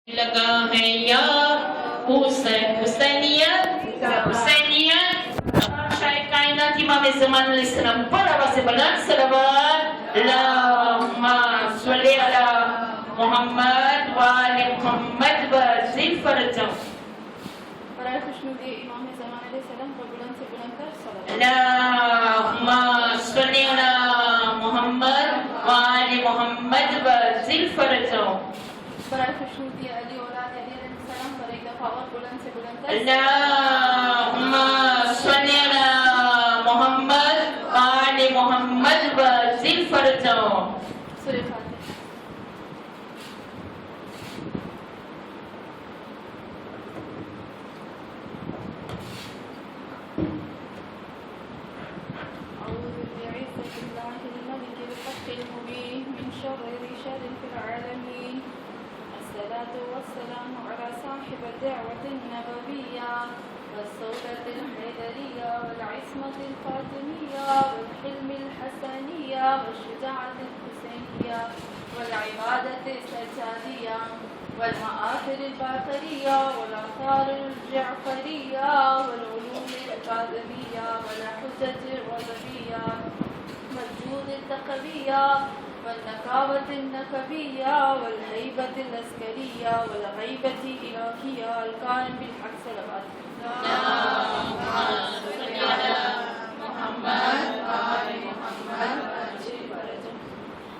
لگا ہے یا حسینیت شاہ کائنات امام زمان علیہ السلام پر آواز بلند صلوات اللہم صلی علی محمد وآل محمد وزد فرجہ برائے خوشنودی امام زمان علیہ السلام پر بلند سے بلند کر صلوات اللہم صلی علی محمد وآل محمد وزد فرجہ برائے خوشنودی علی اولاد علی علیہ السلام پر ایک دفعہ اور بلند سے بلند کر اللہم صلی علی محمد وآل محمد وزد فرجہ سورہ فاتحہ. أعوذ بعزة الله الملك الحق المبين من شر ذي شر في العالمين. الصلاة والسلام على صاحب الدعوة النبوية والصولة الحيدرية والعصمة الفاطمية والحلم الحسنية والشجاعة الحسينية والعبادة السجادية والمآثر الباقرية والآثار الجعفرية والعلوم الكاظمية والحجة الرضبية والجود التقوية والنكابة النكبية والهيبة العسكرية والغيبة الإلهية القائم بالحق صلوات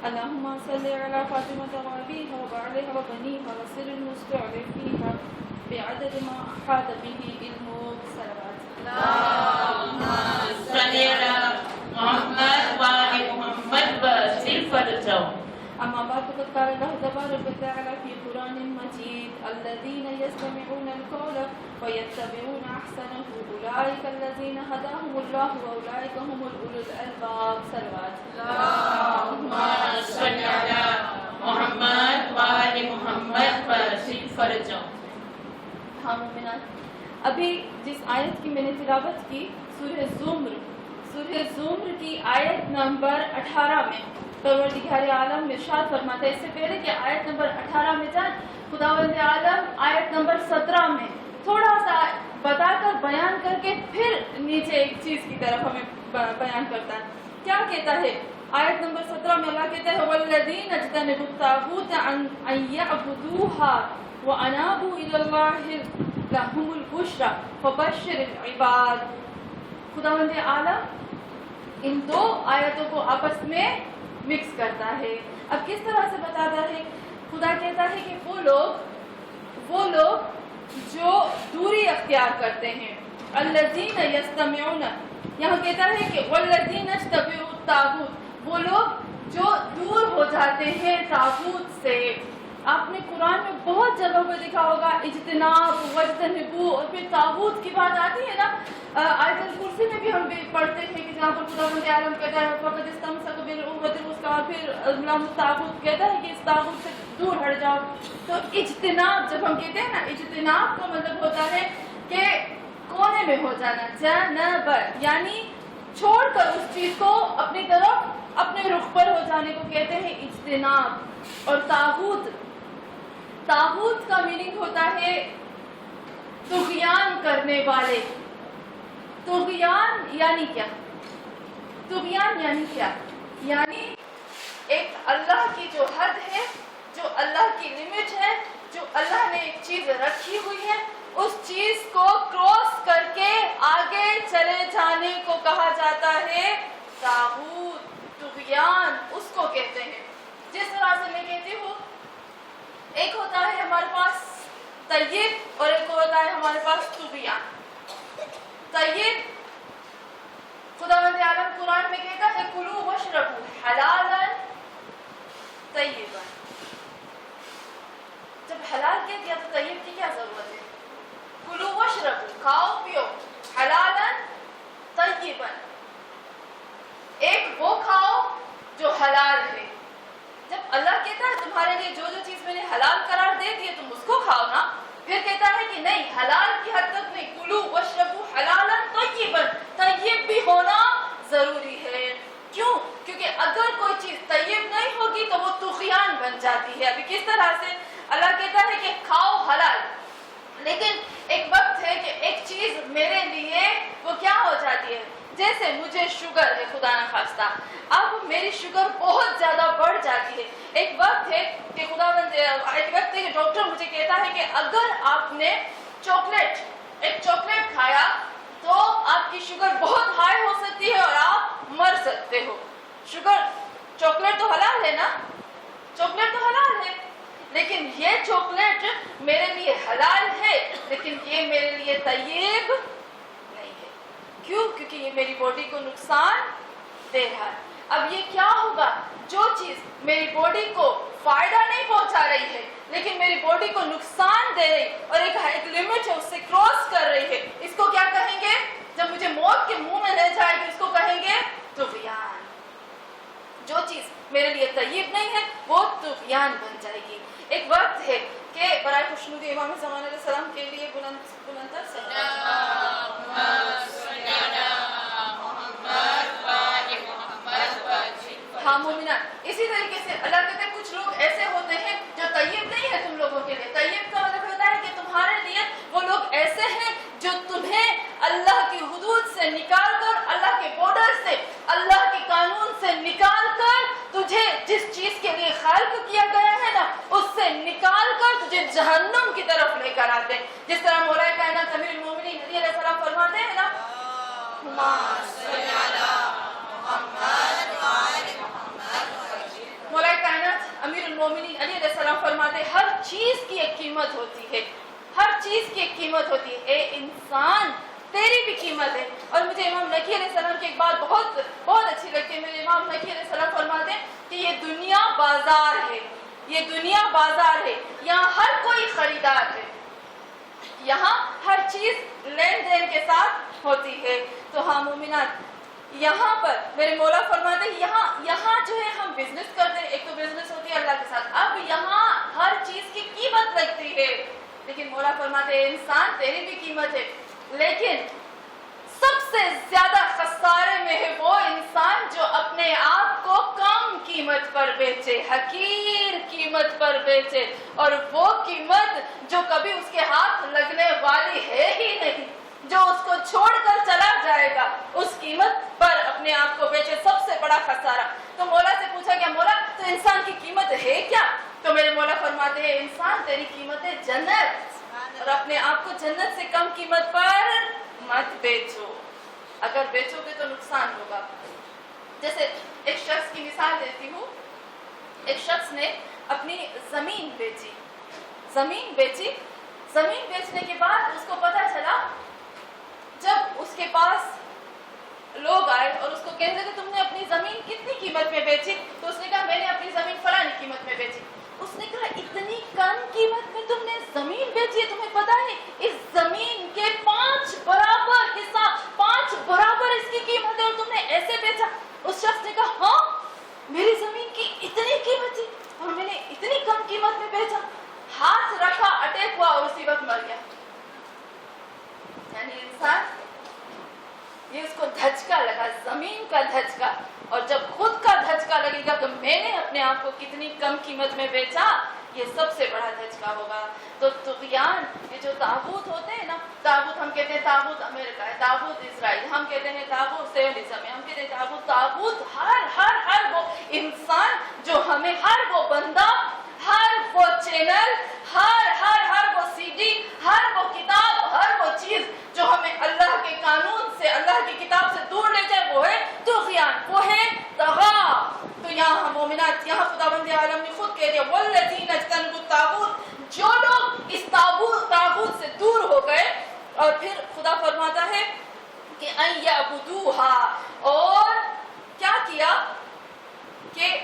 اللهم صل على فاطمة وأبيها وبعلها وبنيها وسر المستعرف فيها بعدد ما أحاط به علمك صلوات اللہم صلی علی محمد وآل محمد وزد فرجہ أما بعد فقد قال الله تبارك وتعالى في قرآن مجيد الذين يستمعون القول ويتبعون أحسنه أولئك الذين هداهم الله وأولئك هم أولو الألباب صلوات اللہم صلی علی محمد وآل محمد وزد فرجہ. ہاں مومنات، ابھی جس آیت کی میں نے تلاوت کی سورہ زمر کی آیت نمبر 18 میں پروردگار عالم ارشاد فرماتا ہے. اس سے پہلے کہ آیت نمبر 18 میں جائیں، خداوند عالم آیت نمبر 17 میں تھوڑا سا بتا کر بیان کر کے پھر نیچے ایک چیز کی طرف ہمیں بیان کرتا ہے. کیا کہتا ہے آیت نمبر 17 میں؟ اللہ کہتا ہے والذین اجتنبوا الطاغوت ان یعبدوها وانابوا الی اللہ لهم البشرى فبشر العباد. خداوند عالم ان دو آیتوں کو آپس میں مکس کرتا ہے. اب کس طرح سے بتاتا ہے؟ خدا کہتا ہے کہ وہ لوگ جو دوری اختیار کرتے ہیں، الذین یستمعون، یہاں کہتا ہے کہ والذین اجتنبوا الطاغوت، وہ لوگ جو دور ہو جاتے ہیں طاغوت سے. آپ نے قرآن میں بہت جگہ پہ دیکھا ہوگا اجتناب واجتنبوا، اور پھر طاغوت کی بات آتی ہے نا. آیت الکرسی میں بھی ہم پڑھتے ہیں کہ جہاں پر خداوند عالم کہتا ہے فقد استمسک بالعروۃ الوثقی، اور پھر لام الطاغوت کہتا ہے کہ اس طاغوت سے دور ہٹ جاؤ. تو اجتناب جب ہم کہتے ہیں نا، اجتناب کا مطلب ہوتا ہے کہ کونے میں ہو جانا، جنب یعنی چھوڑ کر اس چیز کو اپنی طرف اپنے رخ پر ہو جانے کو کہتے ہیں اجتناب. اور طاغوت کا میننگ ہوتا ہے طغیان کرنے والے. طغیان یعنی کیا؟ طغیان یعنی کیا؟ یعنی ایک اللہ کی جو حد ہے، جو اللہ کی لمٹ ہے، جو اللہ نے ایک چیز رکھی ہوئی ہے، اس چیز کو کراس کر کے آگے چلے جانے کو کہا جاتا ہے طاغوت، طغیان اس کو کہتے ہیں. جس طرح سے میں کہتی ہوں، ایک ہوتا ہے ہمارے پاس طیب اور ایک ہوتا ہے ہمارے پاس طغیان. طیب خداوند عالم قرآن میں کہتا ہے کلوا واشربوا حلالا طیبا. جب حلال کہہ دیا تو طیب کی کیا ضرورت ہے؟ کلوا واشربوا، کھاؤ پیو، حلالا طیبا، ایک وہ کھاؤ جو حلال ہے. جب اللہ کہتا ہے تمہارے لیے جو چیز میں نے حلال قرار دے دی ہے تم اس کو کھاؤ نا، پھر کہتا ہے کہ نہیں، حلال کی حد تک نہیں، کلوا واشربوا حلالا طیبا، طیب بھی ہونا ضروری ہے. کیوں؟ کیونکہ اگر کوئی چیز طیب نہیں ہوگی تو وہ طغیان بن جاتی ہے. ابھی کس طرح سے اللہ کہتا ہے کہ کھاؤ جاتی ہے. جیسے مجھے شوگر ہے خدا نہ خواستہ, اب میری شوگر بہت زیادہ بڑھ جاتی ہے. ایک وقت ہے کہ کہ ڈاکٹر مجھے کہتا ہے کہ اگر آپ نے ایک چاکلیٹ کھایا تو آپ کی شوگر بہت ہائی ہو سکتی ہے اور آپ مر سکتے ہو. چاکلیٹ تو حلال ہے نا, چاکلیٹ تو حلال ہے, لیکن یہ چاکلیٹ میرے لیے حلال ہے لیکن یہ میرے لیے طیب نہیں ہے. کیوں؟ کیونکہ یہ میری باڈی کو نقصان دے رہا ہے. اب یہ کیا ہوگا؟ جو چیز میری باڈی کو فائدہ نہیں پہنچا رہی ہے لیکن میری باڈی کو نقصان دے رہی اور ایک لمٹ ہے اس سے کراس کر رہی ہے, اس کو کیا کہیں گے؟ جب مجھے موت کے منہ میں لے جائے گی اس کو کہیں گے طغیان. جو چیز میرے لیے طیب نہیں ہے وہ طغیان بن جائے گی. ایک وقت ہے کہ برائے خوشنودی امام زمان علیہ السلام کے لیے بلندتر سے ہاں مومنان. اسی طریقے سے اللہ کہتے ہیں کچھ لوگ ایسے ہوتے ہیں جو طیب نہیں ہے تم لوگوں کے لیے. طیب کا مطلب ہوتا ہے کہ تمہارے لیے وہ لوگ ایسے ہیں جو تمہیں اللہ کی حدود سے نکال کر, اللہ کے بارڈر سے, اللہ کے قانون سے نکال کر تجھے جس چیز کے لیے خلق کیا گیا ہے نا اس سے نکال کر تجھے جہنم کی طرف لے کر آتے ہیں. جس طرح مولا کائنات امیر المومنین علی علیہ السلام فرماتے ہیں نا, مولا کائنات امیر المومنین علی علیہ السلام فرماتے ہیں ہر چیز کی ایک قیمت ہوتی ہے, ہر چیز کی ایک قیمت ہوتی ہے. اے انسان تیری بھی قیمت ہے. اور مجھے امام نقی علیہ السلام کی ایک بات بہت بہت اچھی لگتی ہے. میرے امام نقی علیہ السلام فرماتے ہیں کہ یہ دنیا بازار ہے, یہ دنیا بازار ہے, یہاں ہر کوئی خریدار ہے, یہاں ہر چیز لین دین کے ساتھ ہوتی ہے. تو ہاں مومنات, یہاں پر میرے مولا فرماتے ہیں یہاں جو ہے ہم بزنس کرتے ہیں, ایک تو بزنس ہوتی ہے اللہ کے ساتھ, اب یہاں ہر چیز کی قیمت لگتی ہے. لیکن مولا فرماتے ہیں انسان تیری بھی قیمت ہے, لیکن سب سے زیادہ خسارے میں ہے وہ انسان جو اپنے آپ کو کم قیمت پر بیچے, حقیر قیمت پر بیچے, اور وہ قیمت جو کبھی اس کے ہاتھ لگنے والی ہے ہی نہیں, جو اس کو چھوڑ کر چلا جائے گا, اس قیمت پر اپنے آپ کو بیچے. سب سے بڑا خسارہ. تو مولا سے پوچھا گیا مولا تو انسان کی قیمت ہے کیا؟ تو میرے مولا فرماتے ہیں انسان تیری قیمت ہے جنت, اور اپنے آپ کو جنت سے کم قیمت پر مت بیچو. اگر بیچو گے تو نقصان ہوگا. جیسے ایک شخص کی مثال دیتی ہوں. ایک شخص نے اپنی زمین بیچی. زمین بیچنے کے بعد اس کو پتہ چلا, جب اس کے پاس لوگ آئے اور اس کو کہنے لگے تم نے اپنی زمین کتنی قیمت میں بیچی؟ تو اس نے کہا میں نے اپنی زمین فلانی قیمت میں بیچی. اس نے کہا اتنی کم قیمت میں تم نے زمین بیچی ہے؟ تمہیں پتا ہے اس زمین کے 5 برابر حصہ, 5 برابر اس کی قیمت ہے اور تم نے ایسے بیچا؟ اس شخص نے کہا ہاں میری زمین کی اتنی قیمت تھی اور میں نے اتنی کم قیمت میں بیچا. ہاتھ رکھا, اٹیک ہوا اور اسی وقت مر گیا. یعنی انسان یہ اس کو دھچکا لگا, زمین کا دھچکا, اور جب خود کا دھچکا لگے گا کہ میں نے اپنے آپ کو کتنی کم قیمت میں بیچا, یہ سب سے بڑا دھچکا ہوگا. تو طغیان, یہ جو طاغوت ہوتے ہیں نا, طاغوت ہم کہتے ہیں طاغوت امریکہ ہے, طاغوت اسرائیل, ہم کہتے ہیں طاغوت سیونزم ہے, ہم کہتے ہیں طاغوت ہر وہ انسان جو ہمیں, ہر وہ بندہ, ہر وہ چینل, ہر وہ سی ڈی, ہر وہ کتاب, ہر وہ چیز جو ہمیں اللہ کے قانون سے, اللہ کی کتاب سے دور لے جائے, وہ ہے طغیان, وہ ہے طغا. تو یہاں مومنات, یہاں خداوند عالم نے خود کہہ دیا والذین اجتنبوا الطاغوت, جو لوگ اس طاغوت سے دور ہو گئے. اور پھر خدا فرماتا ہے کہ ان یعبدوها, اور کیا کیا کہ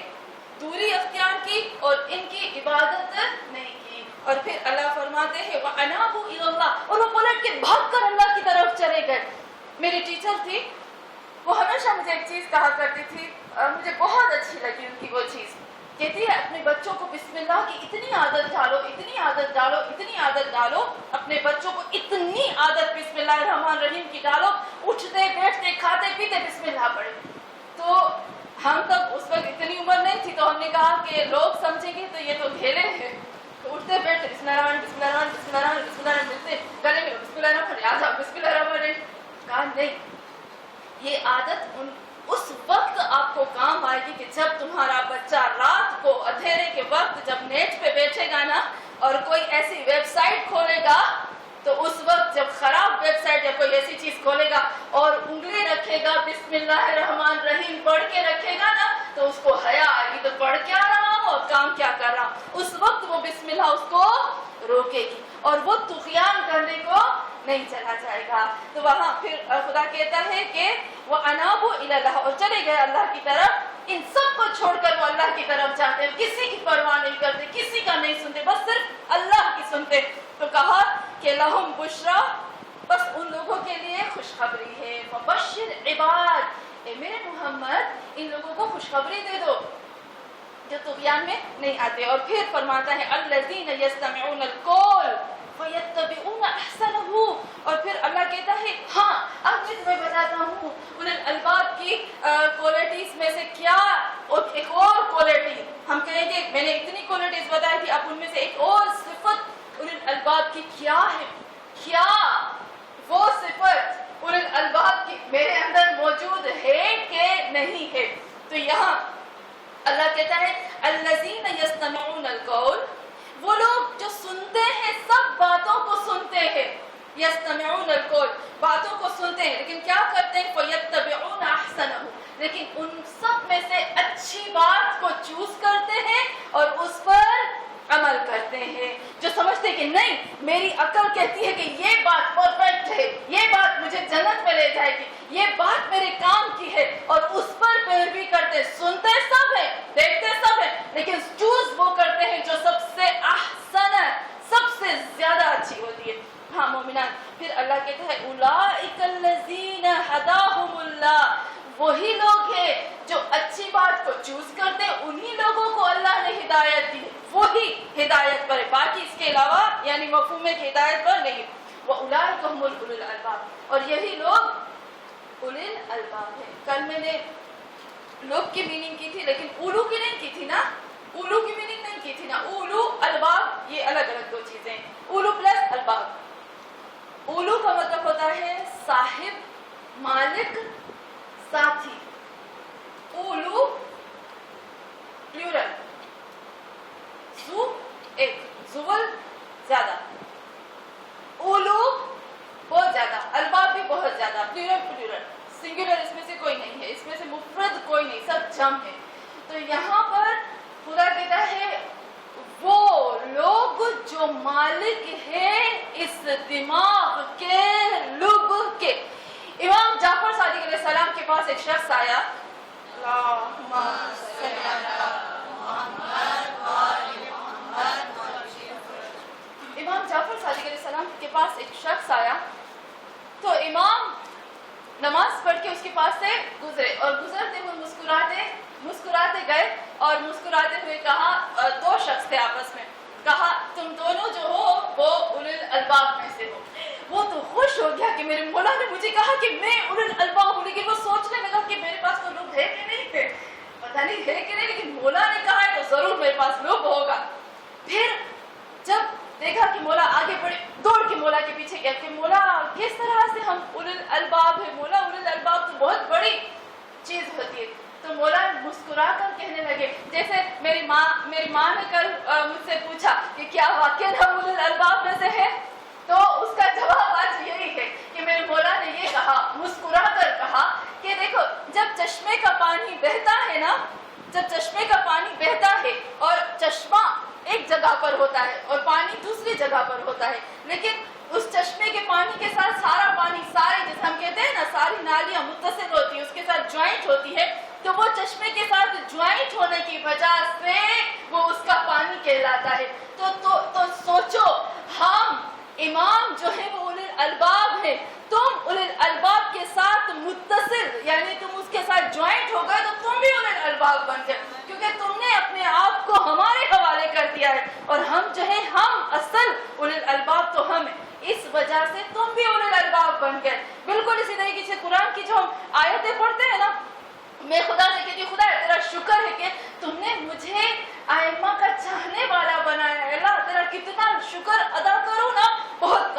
دوری اختیار کی اور ان کی عبادت نہیں کی. اور پھر اللہ فرماتے ہیں وَأَنَابُوا إِلَى اللَّهِ, اور وہ پلٹ کے بھاگ کر اللہ کی طرف چلے گئے. میری ٹیچر تھی, وہ ہمیشہ مجھے ایک چیز کہا کرتی تھی, مجھے بہت اچھی لگی ان کی وہ چیز. کہتی ہے اپنے بچوں کو بسم اللہ کی اتنی عادت ڈالو, اتنی عادت ڈالو, اتنی عادت ڈالو, اپنے بچوں کو اتنی عادت بسم اللہ الرحمن الرحیم کی ڈالو, اٹھتے بیٹھتے کھاتے پیتے بسم اللہ پڑھے. تو ہم تب اس وقت اتنی عمر نہیں تھی, تو ہم نے کہا کہ لوگ سمجھیں گے تو یہ تو ڈھیلے ہیں. تو اٹھتے بیٹھتے بسم اللہ الرحمن بسم اللہ الرحمن بسم اللہ الرحمن بسم اللہ الرحمن, ملتے گلے میں بسم اللہ الرحمن, یاد بسم اللہ الرحمن. کہا نہیں, یہ عادت اس وقت آپ کو کام آئے گی کہ جب تمہارا بچہ رات کو اندھیرے کے وقت جب نیٹ پہ بیٹھے گا نا اور کوئی ایسی ویب سائٹ کھولے گا، تو اس وقت جب خراب ویب سائٹ یا کوئی ایسی چیز کھولے گا اور انگلی رکھے گا بسم اللہ الرحمن الرحیم پڑھ کے رکھے گا نا، تو اس کو حیا آئے گی تو پڑھ کیا رہا ہوں اور کام کیا کر رہا ہوں. اس وقت وہ بسم اللہ اس کو روکے گی اور وہ طغیان کرنے کو نہیں چلا جائے گا. تو وہاں پھر خدا کہتا ہے کہ وہ انابوا الی اللہ، اور چلے گئے اللہ کی طرف. ان سب کو چھوڑ کر وہ اللہ کی طرف جاتے ہیں، کسی کی پرواہ نہیں کرتے، کسی کا نہیں سنتے، بس صرف اللہ کی سنتے. تو کہا کہ لہم بشرا، بس ان لوگوں کے لیے خوشخبری ہے. فبشر عباد، اے میرے محمد ان لوگوں کو خوشخبری دے دو جو طغیان میں نہیں آتے. اور پھر فرماتا ہے الذین یستمعون القول فیتبعون احسنہ. اور پھر اللہ کہتا ہے ہاں اب میں تمہیں بتاتا ہوں ان الباب کی کوالٹیز میں سے کیا، اور ایک اور کوالٹی ہم کہیں گے. میں نے اتنی کوالٹیز بتائی تھی، اب ان میں سے ایک اور صفت ان الباب کی کیا ہے، کیا وہ صفت ان الباب کی میرے اندر موجود ہے کہ نہیں ہے. تو یہاں اللہ کہتا ہے الذین یستمعون القول، وہ لوگ جو سنتے ہیں، سب باتوں کو سنتے ہیں. یستمعون القول، باتوں کو سنتے ہیں، لیکن کیا کرتے ہیں فیتبعون احسنہ، لیکن ان سب میں سے اچھی بات کو چوز کرتے ہیں اور اس پر عمل کرتے ہیں. جو سمجھتے ہیں کہ نہیں میری عقل کہتی ہے کہ یہ بات پرفیکٹ ہے، یہ بات مجھے جنت میں لے جائے گی، یہ بات میرے کام کی ہے، اور اس پر پیروی کرتے. سنتے سب ہیں، دیکھتے سب ہیں، لیکن چوز وہ کرتے ہیں جو سب سے احسن ہے، سب سے زیادہ اچھی ہوتی ہے. ہاں مومنان، پھر اللہ کہتا ہے اولئک الذین ھداھم اللہ، وہی لوگ ہیں جو اچھی بات کو چوز کرتے، انہی لوگوں کو اللہ نے ہدایت دی، وہی ہدایت پر ہے، باقی اس کے علاوہ یعنی مفہوم ہے کہ ہدایت پر نہیں. وَأُولَٰئِكَ هُمُ أُولُو الْأَلْبَابِ، اور یہی لوگ اولو الالباب ہیں. کل میں نے لوگ کی میننگ کی تھی لیکن اولو کی نہیں کی تھی نا، اولو کی میننگ نہیں کی تھی نا. اولو الباب یہ الگ الگ دو چیزیں ہیں، اولو پلس الباب. اولو کا مطلب ہوتا ہے صاحب، مالک، ساتھی. اولو پلیورل، زو ایک، زول زیادہ، اولو بہت زیادہ، الباب بھی بہت زیادہ. پلیورل سنگولر اس میں سے کوئی نہیں ہے، اس میں سے مفرد کوئی نہیں، سب جم ہے. تو یہاں پر خدا کہتا ہے وہ لوگ جو مالک ہے اس دماغ کے، لب کے. امام جعفر صادق علیہ السلام کے پاس ایک شخص آیا، اللہم صلی علی محمد وآل محمد. امام جعفر صادق علیہ السلام کے پاس ایک شخص آیا تو امام نماز پڑھ کے اس کے پاس سے گزرے، اور گزرتے ہوئے مسکراتے گئے، اور مسکراتے ہوئے کہا، دو شخص تھے آپس میں، کہا تم دونوں جو ہو وہ اولو الالباب میں سے ہو. وہ تو خوش ہو گیا کہ میرے مولا نے مجھے کہا کہ میں اولو الالباب ہوں، لیکن وہ سوچنے لگا کہ میرے پاس تو لب ہے کہ نہیں ہے، پتہ نہیں ہے کہ نہیں، لیکن مولا نے کہا ہے تو ضرور میرے پاس لب ہوگا. پھر جب دیکھا کہ مولا آگے بڑھے، دوڑ کے مولا کے پیچھے گیا کہ مولا کس طرح سے ہم اولو الالباب ہیں، مولا اولو الالباب تو بہت بڑی چیز ہوتی ہے. تو مولا مسکرا کر کہنے لگے، جیسے میری ماں نے کل مجھ سے پوچھا کہ کیا واقعا ہم اولو الالباب میں سے ہیں، تو اس کا جواب آج یہی ہے کہ میرے مولا نے یہ کہا، مسکرا کر کہا کہ دیکھو جب چشمے کا پانی بہتا ہے نا، جب چشمے کا پانی بہتا ہے اور چشمہ ایک جگہ پر ہوتا ہے اور پانی دوسری جگہ پر ہوتا ہے، لیکن اس چشمے کے پانی کے ساتھ سارا پانی، سارے جیسے ہم کہتے ہیں نا ساری نالیاں متصل ہوتی ہیں، اس کے ساتھ جوائنٹ ہوتی ہے، تو وہ چشمے کے ساتھ جوائنٹ ہونے کی وجہ سے وہ اس کا پانی کہلاتا ہے. تو سوچو ہم امام جو ہے وہ اولو الالباب ہے، تم اولو الالباب کے ساتھ متصل یعنی تم اس کے ساتھ جوائنٹ ہو گئے تو تم بھی اولو الالباب بن گئے، کیونکہ تم نے اپنے آپ کو ہمارے حوالے کر دیا ہے، اور ہم جو ہے ہم اصل اولو الالباب تو ہم ہیں، اس وجہ سے تم بھی اولو الالباب بن گئے. بالکل اسی طریقے سے قرآن کی جو ہم آیتیں پڑھتے ہیں نا، میں خدا سے کہتی ہوں خدا تیرا شکر ہے کہ تم نے مجھے ائمہ کا چاہنے والا بنایا ہے. اللہ تیرا کتنا شکر ادا کروں نا، بہت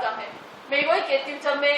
کم ہے. میں وہی کہتی ہوں جب میں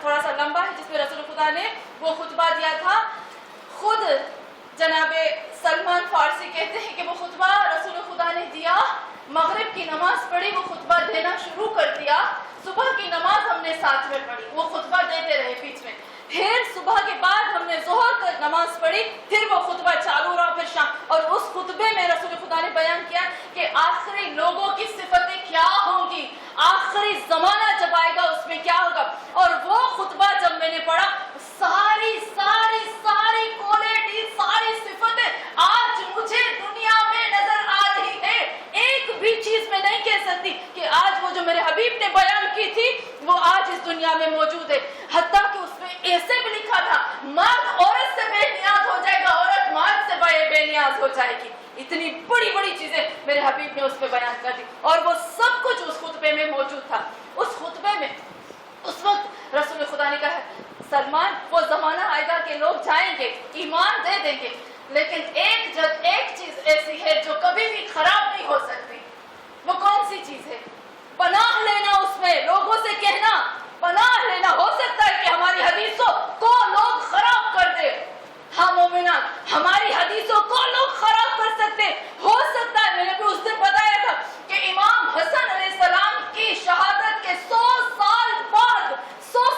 تھوڑا سا لمبا ہے، جس میں رسول خدا نے وہ خطبہ دیا تھا. خود جناب سلمان فارسی کہتے ہیں کہ وہ خطبہ رسول خدا نے دیا، مغرب کی نماز پڑھی، وہ خطبہ دینا شروع کر دیا، صبح کی نماز ہم نے ساتھ میں پڑھی، وہ خطبہ دیتے رہے بیچ میں، پھر صبح کے بعد ہم نے ظہر کی نماز پڑھی، پھر وہ خطبہ چالو رہا، پھر شام. اور اس خطبے میں رسول خدا نے بیان کیا کہ آخری لوگوں کی صفتیں کیا ہوں گی، آخری زمانہ جب آئے گا اس میں کیا ہوگا. اور وہ خطبہ جب میں نے پڑھا، ساری ساری ساری کوالٹی، ساری صفتیں آج مجھے دنیا میں نظر آ رہی ہے. ایک بھی چیز میں نہیں کہہ سکتی کہ آج وہ جو میرے حبیب نے بیان کی تھی وہ آج اس دنیا میں موجود ہے. حتیٰ کہ اس میں ایسے بھی لکھا تھا مرد عورت سے بے نیاز ہو جائے گا، عورت مرد سے بے نیاز ہو جائے گی. اتنی بڑی بڑی چیزیں میرے حبیب نے اس پہ بیان کر دی، اور وہ سب کچھ اس خطبے میں موجود تھا. اس خطبے میں اس وقت رسول خدا نے کہا سلمان وہ زمانہ آئے گا کہ لوگ جائیں گے ایمان دے دیں گے، لیکن ایک چیز ایسی ہے جو کبھی بھی خراب نہیں ہو سکتی. وہ کون سی چیز ہے؟ پناہ لینا. اس میں لوگوں سے کہنا پناہ لینا. ہو سکتا ہے کہ ہماری حدیثوں کو لوگ خراب کر دے، ہاں مومنان، ہماری حدیثوں کو لوگ خراب کر سکتے. ہو سکتا ہے، میں نے بھی اس دن بتایا تھا کہ امام حسن علیہ السلام کی شہادت کے 100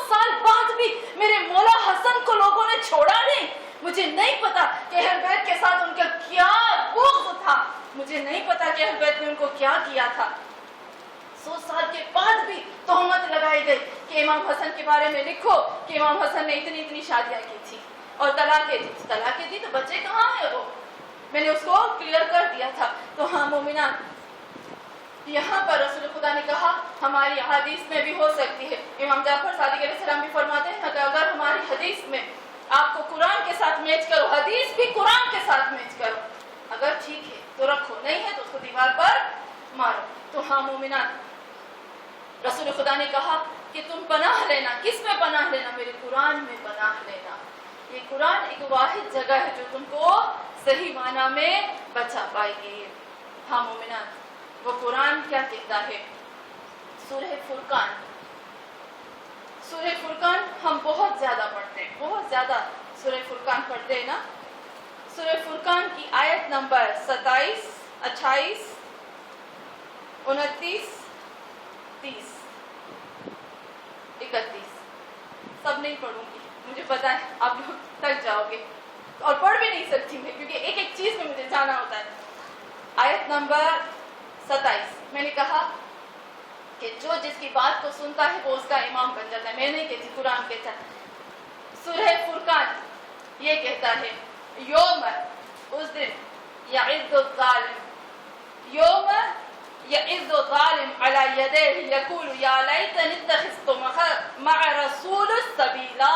سال بعد بھی میرے مولا حسن کو لوگوں نے چھوڑا نہیں. مجھے نہیں پتا کہ اہل بیت کے ساتھ ان کا کیا بغض تھا، مجھے نہیں پتا کہ اہل بیت نے ان کو کیا کیا تھا. 100 سال کے بعد بھی تہمت لگائی گئی کہ امام حسن کے بارے میں لکھو کہ امام حسن نے اتنی شادیاں کی تھی اور طلاقیں دی تو بچے کہاں ہیں وہ. میں نے اس کو کلیئر کر دیا تھا. تو ہاں مومنان، یہاں پر رسول خدا نے کہا ہماری حدیث میں بھی ہو سکتی ہے. امام جعفر صادق علیہ السلام بھی فرماتے ہیں کہ اگر ہماری حدیث میں آپ کو قرآن کے ساتھ میچ کرو، حدیث بھی قرآن کے ساتھ میچ کرو، اگر ٹھیک ہے تو رکھو، نہیں ہے تو اس کو دیوار پر مارو. تو ہاں مومنان، رسول خدا نے کہا کہ تم پناہ لینا. کس میں پناہ لینا؟ میرے قرآن میں پناہ لینا. یہ قرآن ایک واحد جگہ ہے جو تم کو صحیح معنی میں بچا پائے گی. ہاں مومنان، وہ قرآن کیا کہتا ہے؟ سورہ فرقان. سورہ فرقان ہم بہت زیادہ پڑھتے ہیں، بہت زیادہ سورہ فرقان پڑھتے ہیں نا. سورہ فرقان کی آیت نمبر 27، 28، 29، 30، 31 سب نہیں پڑھوں گی، مجھے پتا ہے آپ لوگ تک جاؤ گے اور پڑھ بھی نہیں سکتی میں، کیونکہ ایک ایک چیز میں مجھے جانا ہوتا ہے. آیت نمبر 27 میں نے کہا کہ جو جس کی بات کو سنتا ہے وہ اس کا امام بن جاتا ہے. میں نہیں کہتی، قرآن کہتا ہے. سورہ فرقان یہ کہتا ہے یوم، اس دن یعز الظالم، یوم یعز الظالم علی یدیہ یقول یا لیتنی اتخذت مع رسول السبیلا.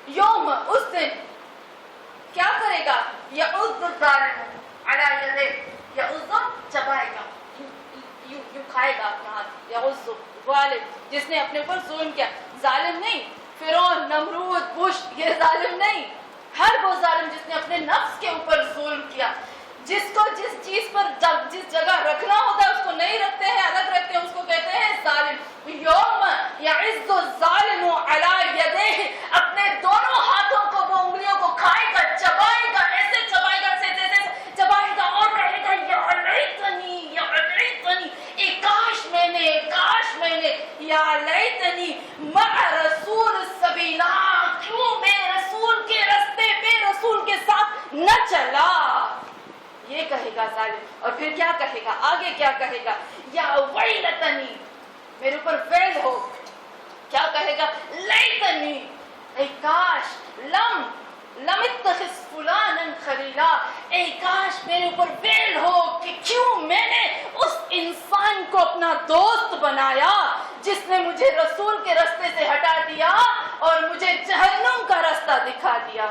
یوم، اس دن کیا کرے گا؟ یعز الظالم علی یدیہ، یعز چبائے گا، یوں کھائے گا اپنا ہاتھ. یعز ظالم، جس نے اپنے اوپر ظلم کیا. ظالم نہیں فرعون، نمرود، بش، یہ ظالم نہیں. ہر وہ ظالم جس نے اپنے نفس کے اوپر ظلم کیا، جس کو جس چیز پر جس جگہ رکھنا ہوتا ہے اس کو نہیں رکھتے ہیں، الگ رکھتے ہیں، اس کو کہتے ہیں ظالم. یوم یعز الظالم علی یدیہ، اپنے دونوں ہاتھوں کو، وہ انگلیوں کو کھائے گا، چبائے گا، ایسے چبائے گا، ایسے چبائے گا اور کہے گا یا لیتنی، یا لیتنی، کاش میں نے یا لیتنی مع رسول السبیلا، کیوں میں رسول کے رستے پہ رسول کے ساتھ نہ چلا. یہ کہے گا ظالم. اور پھر کیا کہے گا؟ آگے کیا کہے گا؟ یا ویلتنی، میرے اوپر ویل ہو. کیا کہے گا؟ لیتنی، اے کاش، لم اتخذ فلانا خلیلا، اے کاش میرے اوپر ویل ہو کہ کیوں میں نے اس انسان کو اپنا دوست بنایا جس نے مجھے رسول کے راستے سے ہٹا دیا اور مجھے جہنم کا راستہ دکھا دیا.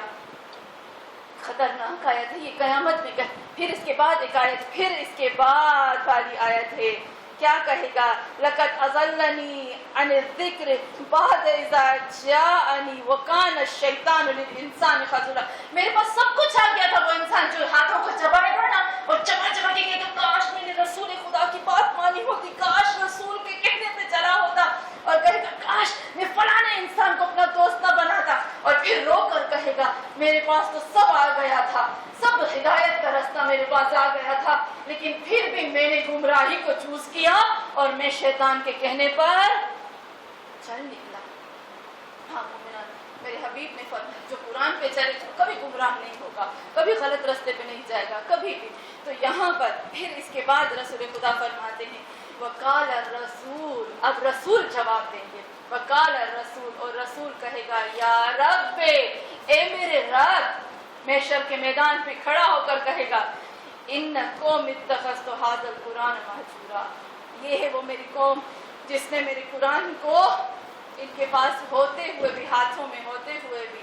خطرناک آیت ہے یہ، قیامت میں پھر اس کے بعد ایک آیت، پھر اس کے بعد والی آیت ہے. کیا کہے گا؟ لقد اضلنی عن الذکر بعد اذا جاءنی وکان الشیطان للانسان خذولا. میرے پاس سب کچھ آ گیا تھا، وہ انسان جو ہاتھوں کو چبائے گا نا اور چبا کے کہے گا کاش میں نے رسول خدا کی بات مانی ہوتی، کاش رسول کے کہنے پہ چلا ہوتا، اور کہے گا کاش میں فلاں میرے پاس تو سب آ گیا تھا، سب ہدایت کا راستہ میرے پاس آ گیا تھا، لیکن پھر بھی میں نے گمراہی کو چوز کیا اور میں شیطان کے کہنے پر چل نکلا۔ ہاں مومنان، میرے حبیب نے فرمایا جو قرآن پہ چلے تو کبھی گمراہ نہیں ہوگا، کبھی غلط راستے پہ نہیں جائے گا، کبھی بھی۔ تو یہاں پر پھر اس کے بعد رسول خدا فرماتے ہیں وقال الرسول، اب رسول جواب دیں گے، وقال الرسول، اور رسول کہے گا یا رب، اے میرے رب، محشر کے میدان پہ کھڑا ہو کر کہے گا ان قوم اتخذت ھذا القرآن مہجورا، یہ ہے وہ میری قوم جس نے میرے قرآن کو ان کے پاس ہوتے ہوئے بھی، ہاتھوں میں ہوتے ہوئے بھی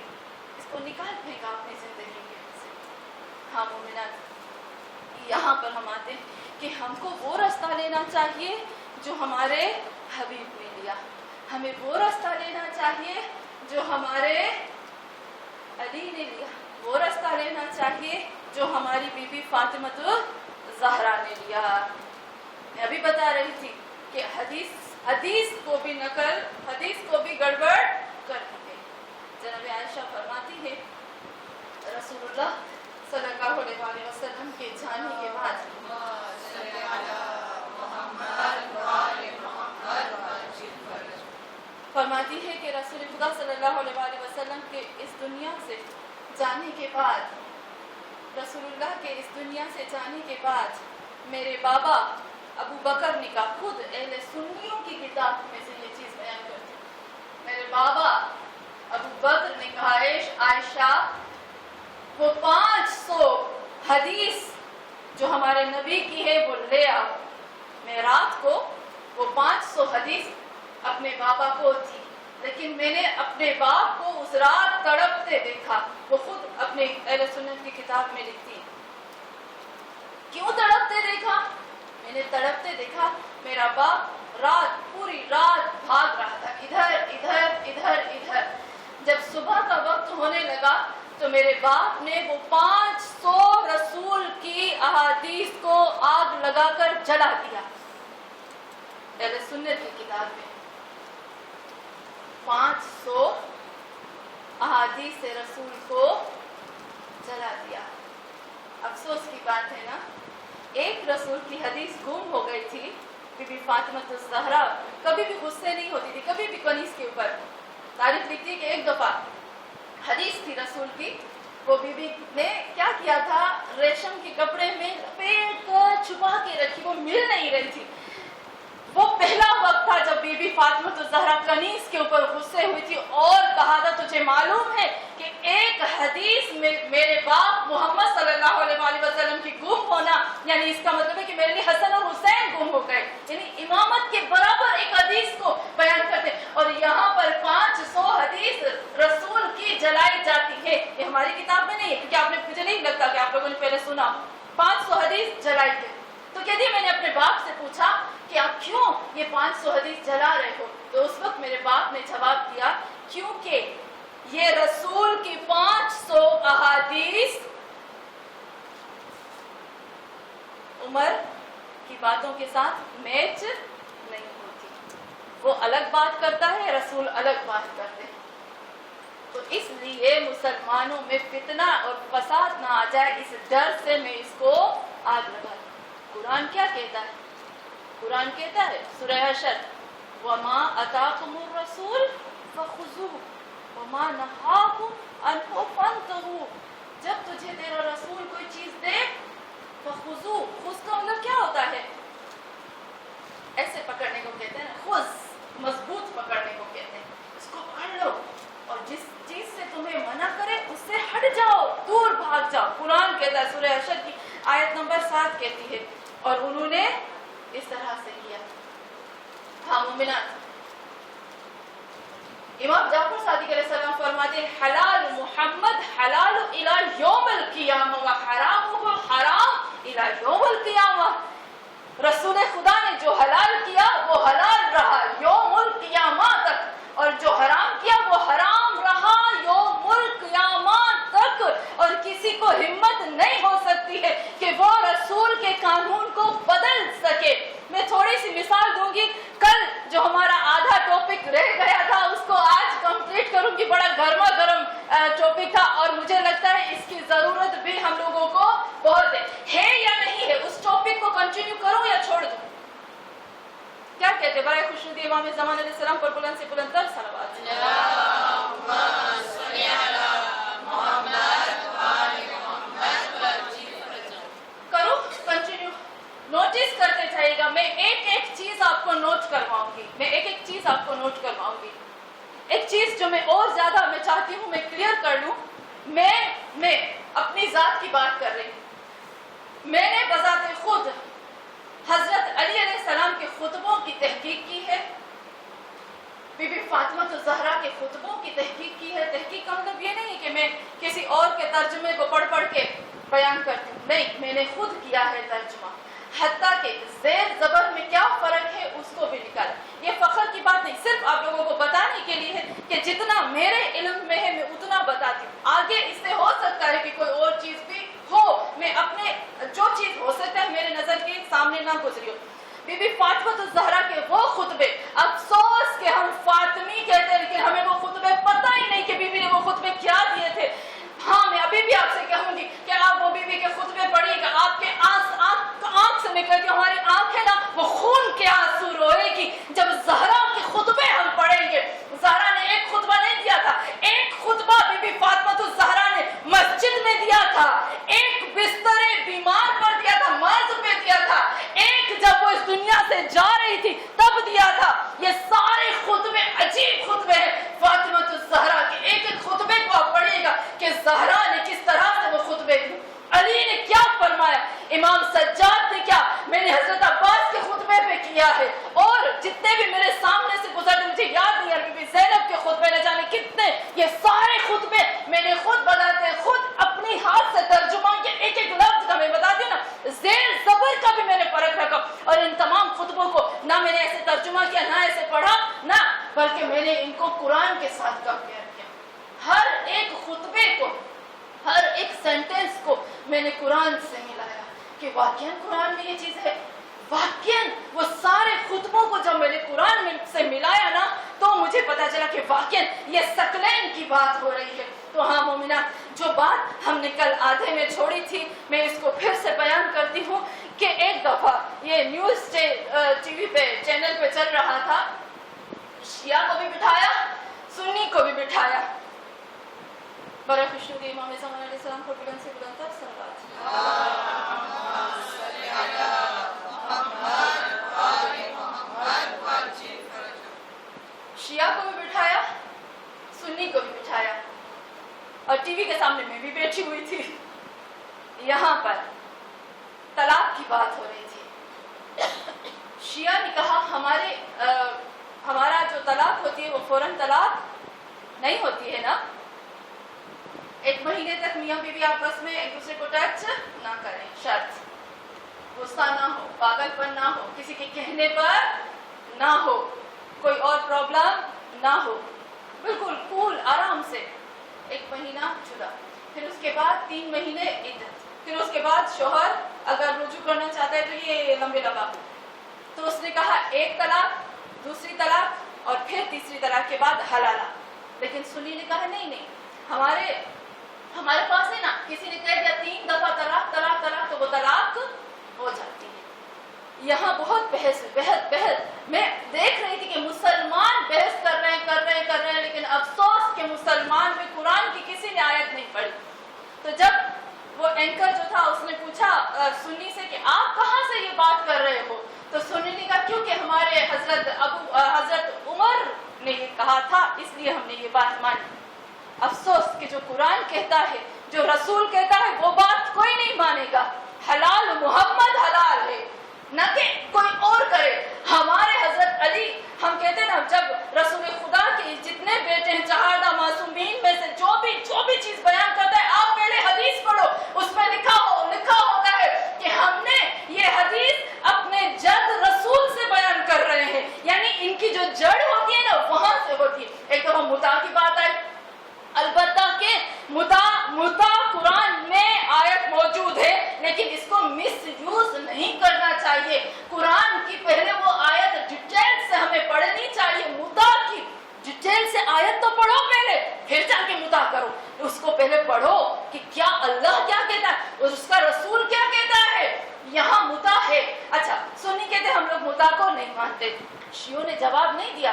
اس کو نکال پھینکا اپنی زندگی کے سے۔ ہاں مومنان، یہاں پر ہم آتے ہیں کہ ہم کو وہ راستہ لینا چاہیے جو ہمارے حبیب نے لیا، ہمیں وہ راستہ لینا چاہیے جو ہمارے علی نے لیا، وہ راستہ لینا چاہیے جو ہماری بی بی فاطمہ الزہرا نے لیا۔ میں ابھی بتا رہی تھی کہ حدیث کو بھی نقل، حدیث کو بھی گڑبڑ کر دیں۔ جناب عائشہ فرماتی ہے رسول اللہ صلی اللہ علیہ وسلم کے جانے کے بعد فرماتی ہے کہ رسول خدا صلی اللہ علیہ وسلم کے اس دنیا سے جانے کے بعد، رسول اللہ کے اس دنیا سے جانے کے بعد میرے بابا ابو بکر نے کہا، خود اہل سنیوں کی کتاب میں سے یہ چیز بیان کرتی ہے، میرے بابا ابو بکر نے کہا عائشہ وہ 500 حدیث جو ہمارے نبی کی ہے وہ لے آؤ۔ میں رات کو وہ 500 حدیث اپنے بابا کو تھی، لیکن میں نے اپنے باپ کو اس رات تڑپتے دیکھا، وہ خود اپنے اہل سنت کی کتاب میں لکھتی ہیں۔ کیوں تڑپتے دیکھا؟ میں نے تڑپتے دیکھا، میرا باپ رات پوری رات بھاگ رہا تھا، ادھر ادھر ادھر ادھر۔ جب صبح کا وقت ہونے لگا تو میرے باپ نے وہ 500 رسول کی احادیث کو آگ لگا کر جلا دیا۔ اہل سنت کی کتاب میں 500 احادیث رسول کو جلا دیا۔ افسوس کی بات ہے نا، ایک رسول کی حدیث گم ہو گئی تھی، بی بی فاطمہ الزہرا کبھی بھی غصے نہیں ہوتی تھی، کبھی بھی کنیز کے اوپر۔ تاریخ لکھتی ہے کہ ایک دفعہ حدیث تھی رسول کی، وہ بی بی نے کیا کیا تھا، ریشم کے کپڑے میں لپیٹ کر چھپا کے رکھی، وہ مل نہیں رہی تھی۔ وہ پہلا وقت تھا جب بی بی فاطمہ الزہرا کنیز کے اوپر غصے ہوئی تھی اور کہا تھا تجھے معلوم ہے کہ ایک حدیث میں میرے باپ محمد صلی اللہ علیہ وسلم کی گم ہونا، یعنی اس کا مطلب ہے کہ میرے لیے حسن اور حسین گم ہو گئے، یعنی امامت کے برابر ایک حدیث کو بیان کرتے، اور یہاں پر 500 حدیث رسول کی جلائی جاتی ہے۔ یہ ہماری کتاب میں نہیں ہے، کیونکہ آپ نے، مجھے نہیں لگتا کہ آپ لوگوں نے پہلے سنا، 500 حدیث جلائی گئی۔ تو کہتی میں نے اپنے باپ سے پوچھا کہ آپ کیوں یہ 500 حدیث جلا رہے ہو؟ تو اس وقت میرے باپ نے جواب دیا کیونکہ یہ رسول کی 500 احادیث عمر کی باتوں کے ساتھ میچ نہیں ہوتی، وہ الگ بات کرتا ہے، رسول الگ بات کرتے ہیں۔ تو اس لیے مسلمانوں میں فتنہ اور فساد نہ آ جائے، اس ڈر سے میں اس کو آگ لگا دوں۔ قرآن کیا کہتا ہے؟ قرآن کہتا ہے سورہ حشر وَمَا أَتَاكُمُ الرَّسُولُ فَخُذُوهُ وَمَا نَهَاكُمْ عَنْهُ فَانْتَهُوا، جب تجھے تیرا رسول کوئی چیز دے فَخُذُوهُ، خُذ کا مطلب کیا ہوتا ہے؟ ایسے پکڑنے کو کہتے ہیں، خُذ مضبوط پکڑنے کو کہتے ہیں، اس کو پکڑ لو، اور جس چیز سے تمہیں منع کرے اس سے ہٹ جاؤ، دور بھاگ جاؤ۔ قرآن کہتا ہے، سورہ حشر کی آیت نمبر 7 کہتی ہے، اور انہوں نے اس طرح سے کیا۔ ہاں مومنات، امام جعفر صادق علیہ السلام فرماتے ہیں حلال محمد حلال الی یوم القیامہ و حرامہ حرام الی یوم القیامہ، رسول خدا نے جو حلال کیا وہ حلال رہا یوم القیامہ تک، اور جو حرام کیا وہ حرام رہا یوم القیامہ تک، اور کسی کو ہمت نہیں ہو سکتی ہے کہ وہ رسول کے قانون کو بدل سکے۔ میں تھوڑی سی مثال دوں گی، کل جو ہمارا آدھا ٹاپک رہ گیا تھا اس کو آج کمپلیٹ کروں گی، بڑا گرما گرم ٹاپک تھا اور مجھے لگتا ہے اس کی ضرورت بھی ہم لوگوں کو بہت ہے یا نہیں ہے. اس ٹاپک کو کنٹینیو کروں یا چھوڑ دوں؟ کیا کہتے برائے خوشنودی امام زمان علیہ السلام پر بلند سے بلند تر صلوات. کرو کنٹینیو، نوٹس کرتے جائیے گا. میں ایک ایک چیز آپ کو نوٹ کرواؤں گی، ایک چیز جو میں اور زیادہ میں چاہتی ہوں میں کلیئر کر لوں. میں اپنی ذات کی بات کر رہی ہوں. میں نے بذات خود حضرت علی علیہ السلام کے خطبوں کی تحقیق کی ہے، بی بی فاطمہ الزہرا کے خطبوں کی تحقیق کی ہے. تحقیق کا مطلب یہ نہیں کہ میں کسی اور کے ترجمے کو پڑھ کے بیان کرتی ہوں، نہیں، میں نے خود کیا ہے ترجمہ، حتیٰ کہ زیر زبر میں کیا فرق ہے اس کو بھی نکالا. یہ فخر کی بات نہیں، صرف آپ لوگوں کو بتانے کے لیے ہے کہ جتنا میرے علم میں ہے میں اتنا بتاتی ہوں. آگے اس سے ہو سکتا ہے کہ کوئی اور چیز بھی ہو، میں اپنے جو چیز ہو سکتا ہے میرے نظر کے سامنے نہ گزری ہو. بی بی فاطمہ الزہرا کے وہ خطبے، افسوس کہ ہم فاطمی کہتے ہیں لیکن ہمیں وہ خطبے پتہ ہی نہیں کہ بی بی نے وہ خطبے کیا دیے تھے. ہاں میں ابھی بھی آپ سے کہوں گی کہ آپ وہ بی بی کے خطبے پڑھیے گا، آپ کے آنکھ سے نکلتی ہماری آنکھ ہے نا وہ خون کے آنسو روئے گی جب زہرا کے خطبے ہم پڑھیں گے. زہرا نے ایک خطبہ نہیں دیا تھا، ایک خطبہ بی بی فاطمہ الزہرا نے مسجد میں دیا تھا، ایک بستر بیمار پر دیا تھا، مرض پہ دیا تھا، ایک جب وہ اس دنیا سے جا رہی تھی تب دیا تھا. یہ سارے خطبے عجیب خطبے ہیں فاطمہ الزہرا کے. ایک ایک خطبے کو آپ پڑھیے گا کہ زہرا نے کس طرح سے وہ خطبے دیے، علی نے کیا فرمایا، امام سجاد نے کیا، میں نے حضرت عباس کے خطبے پہ کیا ہے، اور جتنے بھی میرے سامنے سے گزرے مجھے یاد نہیں ہے، بی بی زینب کے خطبے نہ جانے کتنے، یہ سارے خطبے میں نے خود بتاتے ہیں، خود اپنی ہاتھ سے ترجمہ کیا. ایک ایک لفظ کا میں بتاتی ہوں نا، زیر زبر کا بھی میں نے فرق رکھا، اور ان تمام خطبوں کو نہ میں نے ایسے ترجمہ کیا نہ ایسے پڑھا، نہ بلکہ میں نے ان کو قرآن کے ساتھ کمپیئر کیا. ہر ایک خطبے کو، ہر ایک سینٹنس کو میں نے قرآن سے ملایا کہ واقعاً قرآن میں یہ چیز ہے. واقعاً وہ سارے خطبوں کو جب میں نے قرآن سے ملایا نا تو مجھے پتا چلا کہ واقعاً یہ ثقلین کی بات ہو رہی ہے. تو ہاں مومنات، جو بات ہم نے کل آدھے میں چھوڑی تھی میں اس کو پھر سے بیان کرتی ہوں کہ ایک دفعہ یہ نیوز ٹی وی پہ چینل پہ چل رہا تھا، شیعہ کو بھی بٹھایا سنی کو بھی بٹھایا. برائے خوشنودی امام زمان علیہ السلام کو بلند سے بلند تر صلوات. شیعہ کو بھی بٹھایا سنی کو بھی بٹھایا اور ٹی وی کے سامنے میں بھی بیٹھی ہوئی تھی. یہاں پر طلاق کی بات ہو رہی تھی. شیعہ نے کہا ہمارا جو طلاق ہوتی ہے وہ فوراً طلاق نہیں ہوتی ہے نا، 1 مہینے تک میاں بیوی آپس میں ایک دوسرے کو ٹچ نہ کریں، شرط غصہ نہ ہو، پاگل پن نہ ہو، کسی کے کہنے پر نہ ہو، کوئی اور پرابلم نہ ہو، بالکل کول آرام سے 1 مہینہ جدا. پھر اس کے بعد 3 مہینے عدت. پھر اس کے بعد شوہر اگر رجوع کرنا چاہتا ہے تو یہ لمبے لگا. تو اس نے کہا 1 طلاق، دوسری طلاق اور پھر تیسری طلاق کے بعد حلالہ. لیکن سنی نے کہا نہیں، ہمارے پاس ہے نا، کسی نے کہہ دیا 3 دفعہ طلاق تو وہ طلاق ہو جاتی ہے. یہاں بہت بحث میں دیکھ رہی تھی کہ مسلمان بحث کر رہے ہیں لیکن افسوس کہ مسلمان میں قرآن کی کسی نے آیت نہیں پڑھی. تو جب وہ اینکر جو تھا اس نے پوچھا سنی سے کہ آپ کہاں سے یہ بات کر رہے ہو، تو سنی نے کہا کیونکہ ہمارے حضرت عمر نے یہ کہا تھا اس لیے ہم نے یہ بات مانی. افسوس کہ جو قرآن کہتا ہے، جو رسول کہتا ہے وہ بات کوئی نہیں مانے گا. حلال محمد حلال ہے، نہ کہ کوئی اور کرے. ہمارے حضرت علی، ہم کہتے ہیں نا جب رسول خدا کے جتنے بیٹے ہیں 4 معصومین میں سے جو بھی چیز بیان کرتا ہے آپ پہلے حدیث پڑھو، اس میں لکھا ہوتا ہے کہ ہم نے یہ حدیث اپنے جد رسول سے بیان کر رہے ہیں، یعنی ان کی جو جڑ ہوتی ہے نا وہاں سے ہوتی ہے. ایک دفعہ متا کی بات آئی، البتہ کہ متا قرآن میں آیت موجود ہے لیکن اس کو مس یوز نہیں کرنا چاہیے. قرآن کی پہلے وہ آیت ڈیٹیل سے ہمیں پڑھنی چاہیے. متا کی ڈیٹیل سے آیت تو پڑھو پہلے، پھر جا کے مطاع کرو, اس کو پہلے پڑھو کہ کیا اللہ کیا کہتا ہے اور اس کا رسول کیا کہتا ہے. یہاں مطاع ہے. اچھا سنی کہتے ہم لوگ مطاع کو نہیں مانتے. شیعوں نے جواب نہیں دیا,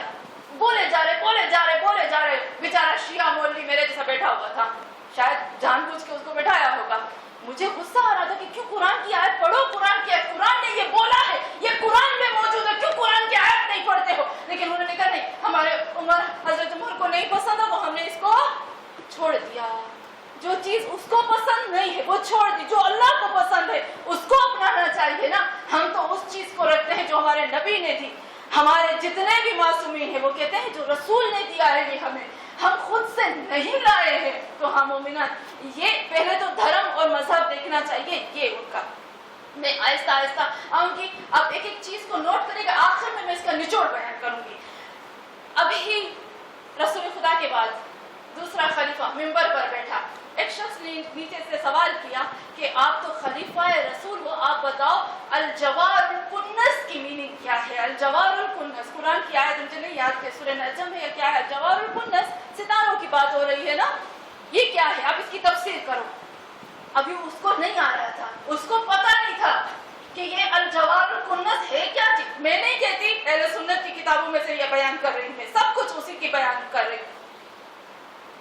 بولے جا رہے. بیچارہ شیعہ مولوی میرے جیسا بیٹھا ہوا تھا, شاید جان بوجھ کے اس کو بٹھایا ہوگا. مجھے غصہ آ رہا تھا کہ کیوں قرآن کی آیت پڑھو, قرآن کی آیت, قرآن نے یہ بولا ہے, یہ قرآن میں موجود ہے, کیوں قرآن کی آیت نہیں پڑھتے ہو. لیکن انہوں نے کہا نہیں, ہمارے حضرت عمر کو نہیں پسند ہے, وہ ہم نے اس کو چھوڑ دیا. جو چیز اس کو پسند نہیں ہے وہ چھوڑ دی, جو اللہ کو پسند ہے اس کو اپنانا چاہیے نا. ہم تو اس چیز کو رکھتے ہیں جو ہمارے نبی نے دی. ہمارے جتنے بھی معصومین ہیں وہ کہتے ہیں جو رسول نے دیا ہے یہ ہمیں, ہم خود سے نہیں لائے ہیں. تو ہم مومنات یہ پہلے تو دھرم اور مذہب دیکھنا چاہیے, یہ ان کا. میں آہستہ آہستہ آؤں گی, اب ایک ایک چیز کو نوٹ کرے گا, آخر میں اس کا نچوڑ بیان کروں گی. ابھی رسول خدا کے بعد دوسرا خلیفہ منبر پر بیٹھا, ایک شخص نے نیچے سے سوال کیا کہ آپ تو خلیفہ رسول ہو, آپ بتاؤ الجوار الکنس کی میننگ کیا ہے. الجوار الکنس قرآن کی آیت مجھے نہیں یاد کہ سورہ نجم ہے یا کیا ہے. الجوار الکنس ستاروں کی بات ہو رہی ہے نا, یہ کیا ہے, آپ اس کی تفسیر کرو. ابھی اس کو نہیں آ رہا تھا, اس کو پتا نہیں تھا کہ یہ الجوار الکنس ہے کیا چیز. میں نہیں کہتی, اہل سنت کی کتابوں میں سے یہ بیان کر رہی ہے, سب کچھ اسی کی بیان کر رہی.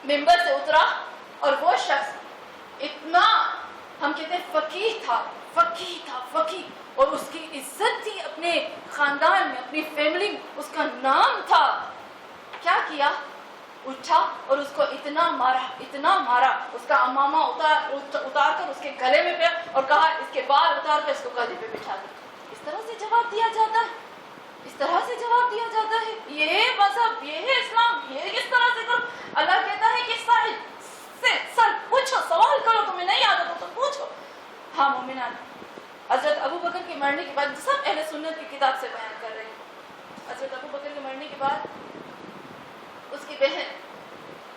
منبر سے اترا اور وہ شخص اتنا, ہم کہتے ہیں فقیہ تھا, اور اس کی عزت تھی اپنے خاندان میں, اپنی فیملی میں, اس کا نام تھا. کیا کیا, اٹھا اور اس کو اتنا مارا, اس کا امامہ اتار کر اس کے گلے میں پیا اور کہا اس کے بال اتار کر اس کو گدھے پہ بٹھا دے. اس طرح سے جواب دیا جاتا ہے, اس طرح سے جواب دیا جاتا ہے. یہ مذہب, یہ ہے اسلام, یہ کس طرح سے کرو. اللہ کہتا ہے کہ سر پوچھو, سوال کرو, تمہیں نہیں آتا تو تم پوچھو. ہاں مومنان, حضرت ابو بکر کے مرنے کے بعد سب اہل سنت کی کتاب سے بیان کر رہے ہیں. حضرت ابو بکر کے مرنے کے بعد اس کی بہن,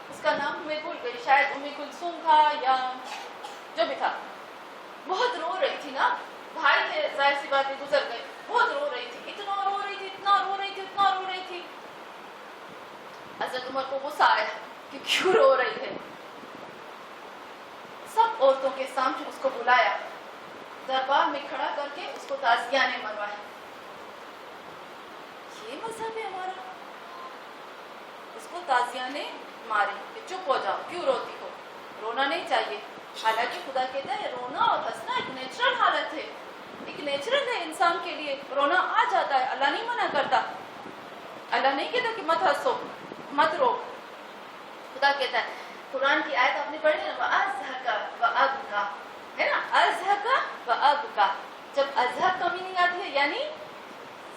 اس کا نام میں بھول گئی, شاید ام کلثوم تھا یا جو بھی تھا, بہت رو رہی تھی نا. بھائی تھے, ظاہر سی بات ہے گزر گئے, بہت رو رہی تھی, اتنا رو رہی تھی. حضرت عمر کو غصہ آیا کہ کیوں رو رہی ہے. سب عورتوں کے سامنے اس کو بلایا, دربار میں کھڑا کر کے اس کو تعزیانے مروایا. یہ مذہب ہے ہمارا. اس کو تعزیانے مارے کہ چپ ہو جاؤ, کیوں روتی ہو, رونا نہیں چاہیے. حالانکہ خدا کہتا ہے رونا اور ہنسنا ایک نیچرل حالت ہے, ایک نیچرل ہے انسان کے لیے. رونا آ جاتا ہے, اللہ نہیں منع کرتا, اللہ نہیں کہتا کہ مت ہنسو مت رو. خدا کہتا ہے, قرآن کی آیت آپ نے پڑھی نا, وَأَزْهَكَ وَأَبْكَى, ہے نا, أَزْهَكَ وَأَبْكَى. جب ازہک کا میننگ آتی ہے یعنی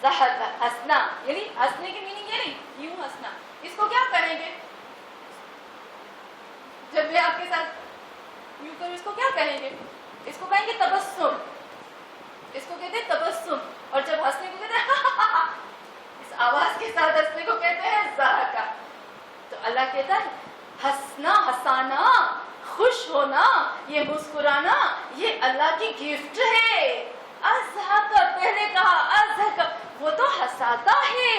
زہک, ہنسنا, یعنی ہنسنے کی میننگ یہ نہیں یوں ہنسنا. اس کو کیا کہیں گے, جب میں آپ کے ساتھ یوں کروں اس کو کیا کہیں گے, اس کو کہیں گے تبسم, اس کو کہتے ہیں تبسم. اور جب ہنسنے کو کہتے ہیں اس آواز کے ساتھ ہنسنے کو کہتے ہیں زہکا. تو اللہ کہتا ہے ہنسنا, ہنسانا, خوش ہونا, یہ مسکرانا, یہ اللہ کی گفٹ ہے. ازہکا, پہلے کہا ازہکا, وہ تو ہنساتا ہے,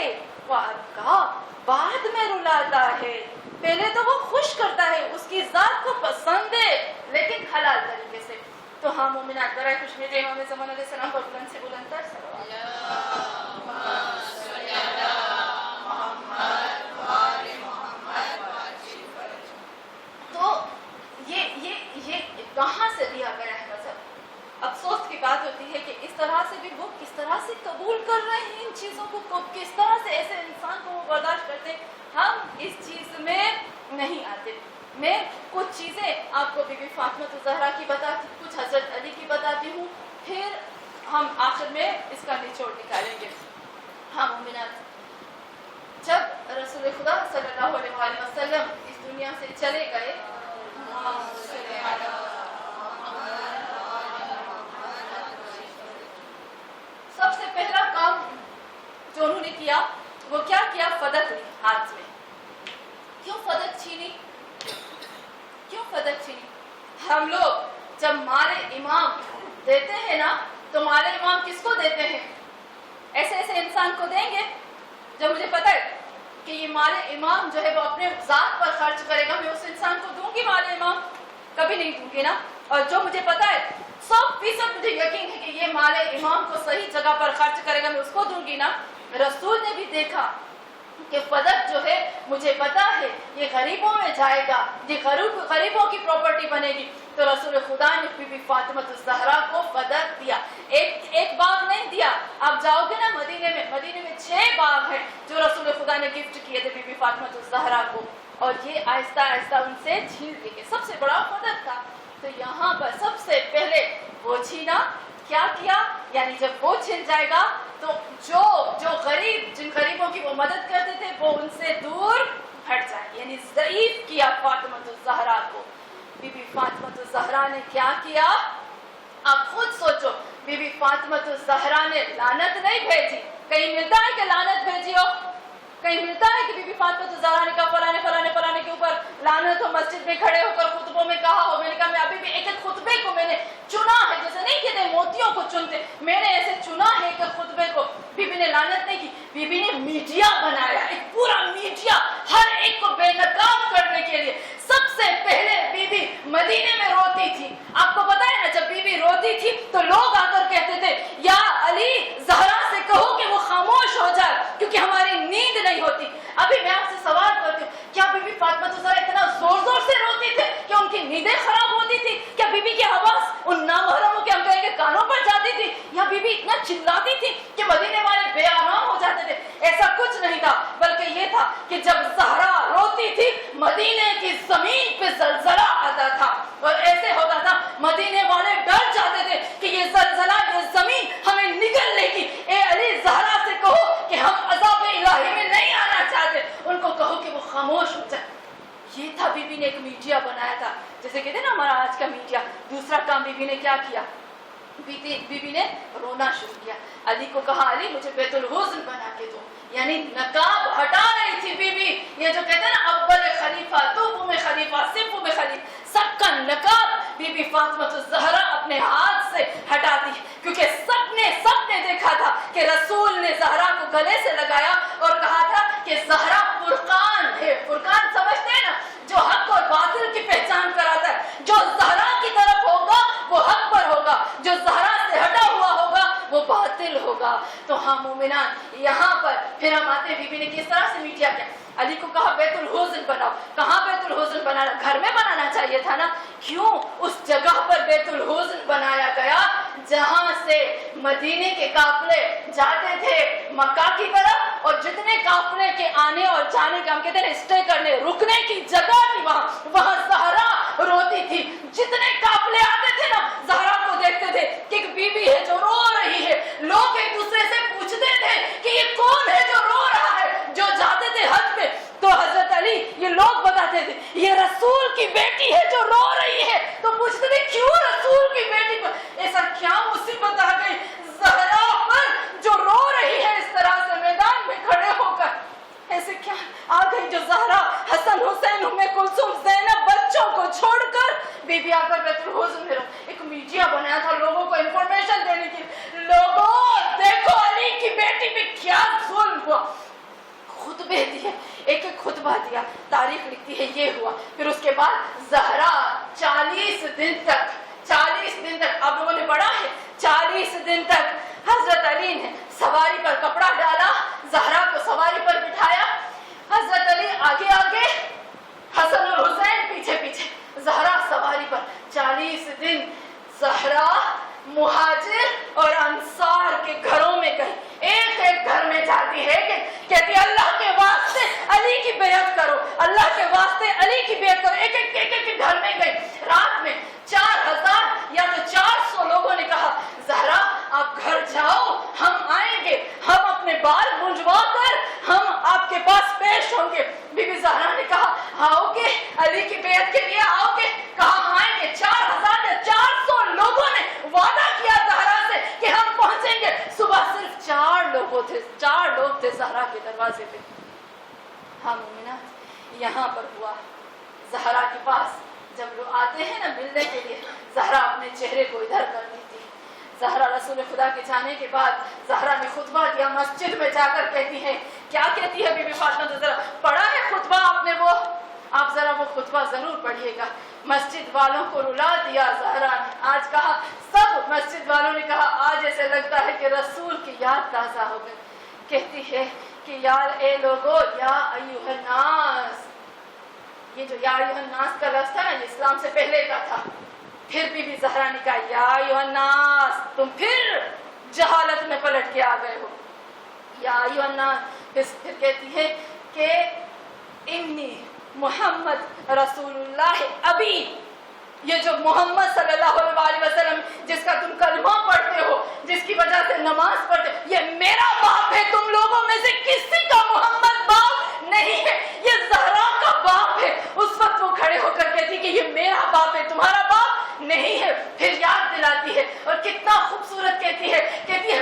وَأَبْكَى, بعد میں رلاتا ہے. پہلے تو وہ خوش کرتا ہے, اس کی ذات کو پسند ہے, لیکن حلال طریقے سے. تو ہاں مومنات, برائے خوش میرے امام زمان علیہ السلام پر بلند سے بلند تر تو یہ کہاں سے دیا گیا ہے مذہب. افسوس کی بات ہوتی ہے کہ اس طرح سے بھی وہ کس طرح سے قبول کر رہے ہیں ان چیزوں کو, کس طرح سے ایسے انسان کو وہ برداشت کرتے ہیں. ہم اس چیز میں نہیں آتے. میں کچھ چیزیں آپ کو بی بی فاطمہ زہرا کی بتاتی, کچھ حضرت علی کی بتاتی ہوں, پھر ہم آخر میں اس کا نچوڑ نکالیں گے. ہاں مومنات, جب رسول خدا صلی اللہ علیہ وآلہ وسلم اس دنیا سے چلے گئے, سب سے پہلا کام جو انہوں نے کیا وہ کیا کیا, فدق لی ہاتھ میں. کیوں فدق چھینی, کیوں فدق چھینی؟ ہم لوگ جب مارے امام دیتے ہیں نا, تو مارے امام کس کو دیتے ہیں, ایسے انسان کو دیں گے جو مجھے پتا ہے کہ یہ مال امام جو ہے وہ اپنے ذات پر خرچ کرے گا، میں اس انسان کو دوں گی مال امام؟ کبھی نہیں دوں گی نا. اور جو مجھے پتا ہے 100% مجھے یقین ہے کہ یہ مال امام کو صحیح جگہ پر خرچ کرے گا، میں اس کو دوں گی نا. رسول نے بھی دیکھا کہ فدق جو ہے مجھے پتا ہے یہ غریبوں میں جائے گا، یہ غریبوں کی پراپرٹی بنے گی، تو رسول خدا نے بی بی فاطمہ الزہرا کو فدق دیا. ایک باغ نہیں دیا. آپ جاؤ گے نا مدینے میں 6 باغ ہیں جو رسول خدا نے گفٹ کیے تھے بی بی فاطمہ الزہرا کو، اور یہ آہستہ آہستہ ان سے چھین لیے. سب سے بڑا فدق تھا. تو یہاں پر سب سے پہلے وہ چھینا کیا کیا، یعنی جب وہ چھن جائے گا تو جو غریب، جن غریبوں کی وہ مدد کرتے تھے وہ ان سے دور ہٹ جائے، یعنی ضعیف کیا فاطمہ الزہرا کو. بی بی فاطمہ الزہرا نے کیا کیا؟ آپ خود سوچو. بی بی فاطمہ الزہرا نے لعنت نہیں بھیجی. کہیں ملتا ہے کہ لعنت بھیجی ہو؟ کہیں ملتا ہے کہ بی بی فاطمہ الزہرا نے کہا فلانے کے اوپر لعنت ہو، مسجد میں کھڑے ہو کر خطبوں میں کہا ہو؟ میں نے کہا میں ابھی بھی ایک خطبے کو میں نے چنا ہے، جیسے نہیں کہتے موتیوں کو چنتے، میں نے ایسے چنا ہے ایک خطبے کو. بی بی نے لعنت نہیں کی. بی بی نے میڈیا بنایا، ایک پورا میڈیا ہر ایک کو بے نقاب کرنے کے لیے. سب سے پہلے بی بی مدینے میں روتی تھی. آپ کو پتا ہے نا جب بی بی روتی تھی تو لوگ آ کر کہتے تھے یا علی زہرا سے کہو کہ وہ خاموش ہو جائے کیونکہ ہماری نیند نہیں ہوتی. ابھی میں آپ سے سوال کرتی ہوں، کیا بی بی فاطمہ الزہرا اتنا زور سے روتی تھے کہ ان کی نیندیں خراب ہوتی تھی؟ کیا بی بی کی آواز ان نامحرموں کے انکل کے کانوں پر جاتی تھی؟ یا بی بی اتنا چلاتی تھی کہ مدینے والے بے آرام ہو جاتے تھے؟ ایسا کچھ نہیں تھا، بلکہ یہ تھا کہ جب زہرا روتی تھی مدینے کی زمین پہ زلزلہ آتا تھا، اور ایسے ہوتا تھا مدینے والے ڈر جاتے تھے کہ یہ زلزلہ، یہ زمین ہمیں نگل لے گی. اے علی زہرا سے کہو کہ ہم عذاب الہی میں نہیں آنا چاہتے، ان کو کہو کہ وہ خاموش ہو جائے. یہ تھا بی بی نے ایک میڈیا بنایا تھا، جیسے کہتے ہیں نا ہمارا آج کا میڈیا. دوسرا کام بی بی نے کیا کیا؟ بی بی نے رونا شروع کیا. علی کو کہا علی مجھے بیت الحزن بنا کے دو، یعنی نقاب ہٹا رہی تھی بی بی. یہ جو کہتے ہیں نا اول خلیفہ، دوم خلیفہ، سوم خلیفہ، سب کا نقاب بی بی فاطمہ الزہرا اپنے ہاتھ سے ہٹاتی ہے، کیونکہ سب نے دیکھا تھا کہ رسول نے زہرا کو گلے سے لگایا اور کہا تھا کہ زہرا فرقان ہے. فرقان سمجھتے ہیں نا، جو حق اور باطل کی پہچان کراتا ہے. جو زہرا کی طرف ہوگا وہ حق پر ہوگا، جو زہرا سے ہٹا ہوا ہوگا وہ باطل ہوگا. تو ہاں مومنان، یہاں پر پھر ہم آتے ہیں بی بی نے کس طرح سے میڈیا کیا. علی کو کہا بیت الحزن بناؤ. کہاں بیت الحزن بنانا؟ گھر میں بنانا چاہیے تھا نا. کیوں اس جگہ پر بیت الحزن بنایا گیا جہاں سے مدینے کے قافلے جاتے تھے مکہ کی طرف، اور جتنے قافلے کے آنے اور جانے کا ہم کہتے ہیں اسٹے کرنے، رکنے کی جگہ تھی وہاں زہرا روتی تھی. جتنے قافلے آتے تھے نا زہرا کو دیکھتے تھے کہ ایک بی بی ہے جو رو رہی ہے. لوگ ایک دوسرے سے پوچھتے تھے کہ یہ کون ہے جو رو رہا ہے. جو جاتے تھے حج پہ تو حضرت علی یہ لوگ بتاتے تھے یہ رسول کی بیٹی ہے جو رو رہی ہے. تو پوچھتے تھے کیوں رسول کی بیٹی پر ایسا کیا مصیبت آ گئی زہرا پر جو رو رہی ہے اس طرح سے میدان میں کھڑے ہو کر؟ ایسے کیا آ گئی جو زہرا حسن حسین ام کلثوم زینب بچوں کو چھوڑ کر بی بی آ کر بیت الحزن میں ایک میڈیا بنایا تھا لوگوں کو انفارمیشن دینے کی. لوگوں دیکھو علی کی بیٹی پہ کیا ظلم ہوا. خطبے دیے، ایک خطبہ دیا. تاریخ لکھتی ہے یہ ہوا. پھر اس کے بعد زہرا 40 دن تک آپ لوگوں نے پڑھا ہے 40 دن تک حضرت علی نے سواری پر کپڑا ڈالا، زہرا کو سواری پر بٹھایا، حضرت علی آگے آگے، حسن اور حسین پیچھے پیچھے، زہرا سواری پر. 40 دن زہرا مہاجر اور انصار کے گھروں میں گئی. ایک گھر میں جاتی ہے کہ کہتی اللہ کے واسطے علی کی بیعت کرو، اللہ کے واسطے علی کی بیعت کرو. ایک گھر میں گئی. رات میں 4000 یا تو 400 لوگوں نے کہا زہرا آپ گھر جاؤ، ہم آئیں گے، ہم اپنے بال منجوا کر ہم آپ کے پاس پیش ہوں گے. بی بی زہرا نے کہا آؤ گے علی کی بیعت کے لیے آؤ گے؟ کہا آئیں گے. 4000 یا 400 لوگوں نے وعدہ کیا زہرا سے کہ ہم پہنچیں گے. صبح صرف 4 لوگ تھے زہرا کے دروازے پہ. ہاں مومنات، یہاں پر ہوا زہرا کے پاس جب لوگ آتے ہیں نا ملنے کے لیے، زہرا اپنے چہرے کو ادھر کر دیتی. زہرا رسول خدا کے جانے کے بعد زہرا نے خطبہ دیا، مسجد میں جا کر کہتی ہے کیا کہتی ہے بی بی فاطمہ؟ ذرا پڑھا ہے خطبہ آپ نے؟ وہ آپ ذرا وہ خطبہ ضرور پڑھیے گا. مسجد والوں کو رلا دیا زہرا نے. آج کہا سب مسجد والوں نے کہا آج ایسے لگتا ہے کہ رسول کی یاد تازہ ہو گئی. کہتی ہے کہ یار اے لوگو یا ایھا الناس، یہ جو یا ایھا الناس کا لفظ تھا نا، یہ اسلام سے پہلے کا تھا. پھر بی بی زہرا نے کہا یا ایھا الناس، تم پھر جہالت میں پلٹ کے آ گئے ہو. یا ایھا الناس. پھر کہتی ہے کہ انی محمد رسول اللہ ابی، یہ جو محمد صلی اللہ علیہ وسلم جس کا تم کلمہ پڑھتے ہو، جس کی وجہ سے نماز پڑھتے ہو، یہ میرا باپ ہے. تم لوگوں میں سے کسی کا محمد باپ نہیں ہے، یہ زہرا کا باپ ہے. اس وقت وہ کھڑے ہو کر کہتی کہ یہ میرا باپ ہے، تمہارا باپ نہیں ہے. پھر یاد دلاتی ہے اور کتنا خوبصورت کہتی ہے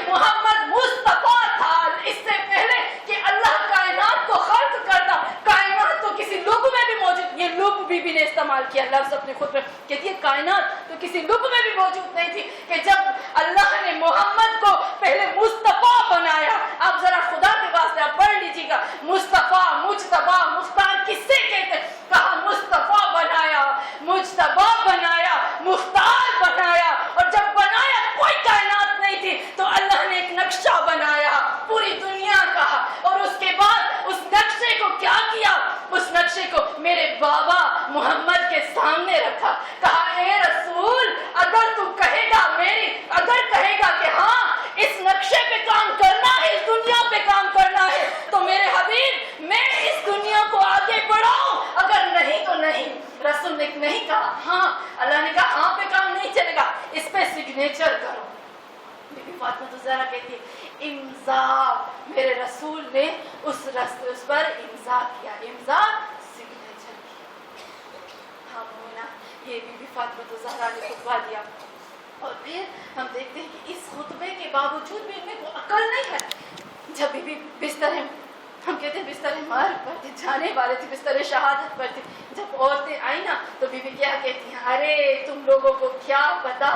محمد مصطفیٰ تھا اس سے پہلے کہ اللہ کائنات کو خلق کرتا. کائنات تو کسی لغو میں بھی موجود، یہ لغو بی بی نے استعمال کیا لفظ اپنے خود میں. کہتی ہے کائنات تو کسی لغو میں بھی موجود نہیں تھی کہ جب اللہ نے محمد کو پہلے مصطفیٰ بنایا. آپ ذرا خدا کے واسطے آپ پڑھ لیجیے گا، مصطفیٰ، مجتبیٰ، مختار کس سے کہتے؟ کہا مصطفیٰ بنایا، مجتبیٰ بنایا، مختار بنایا. اور جب بنایا کوئی کائنات نہیں تھی تو اللہ نے ایک نقشہ بنایا پوری دنیا کا. اور اس کے بعد اس نقشے کو کیا کیا؟ اس نقشے کو میرے بابا محمد کے سامنے رکھا. کہا اے رسول، اگر تو کہے گا کہ ہاں اس نقشے پہ کام کرنا ہے، اس دنیا پہ کام کرنا ہے، تو میرے حبیب میں اس دنیا کو آگے بڑھاؤں، اگر نہیں تو نہیں. رسول نے نہیں کہا ہاں. اللہ نے کہا ہاں پہ کام نہیں چلے گا، اس پہ سگنیچر کرو. بی بی فاطمہ تو ذرا کہتی ہے امضا، میرے رسول نے اس پر امضا کیا، امضا سگنیچر کیا. ہاں مومنہ، یہ بی بی فاطمہ تو زہرا نے خطبہ دیا. اور پھر ہم دیکھتے ہیں کہ اس خطبے کے باوجود بھی ان میں کوئی عقل نہیں ہے. جب بی بی بستر، ہم کہتے ہیں بستر مرگ پر تھے، جانے والے تھے، بستر شہادت پر تھے. جب عورتیں آئی نا تو بی بی کیا کہتی ہیں؟ ارے تم لوگوں کو کیا پتا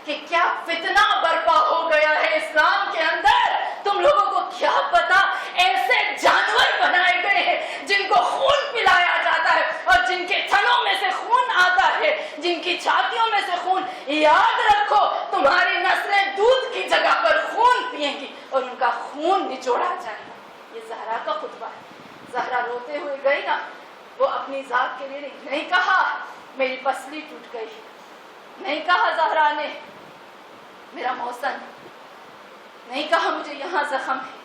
کہ کیا فتنہ برپا ہو گیا ہے اسلام کے اندر. تم لوگوں کو کیا پتا ایسے جانور بنائے گئے ہیں جن کو خون پلایا جاتا ہے اور جن کے تھنوں میں سے خون آتا ہے، جن کی چھاتیوں میں سے خون. یاد رکھو تمہاری نسلیں دودھ کی جگہ پر خون پئیں گی اور ان کا خون نچوڑا جائے گا. یہ زہرا کا خطبہ ہے. زہرا روتے ہوئے گئی نا، وہ اپنی ذات کے لیے نہیں کہا میری پسلی ٹوٹ گئی، نہیں کہا زہرا نے میرا محسن، نہیں کہا مجھے یہاں زخم ہے.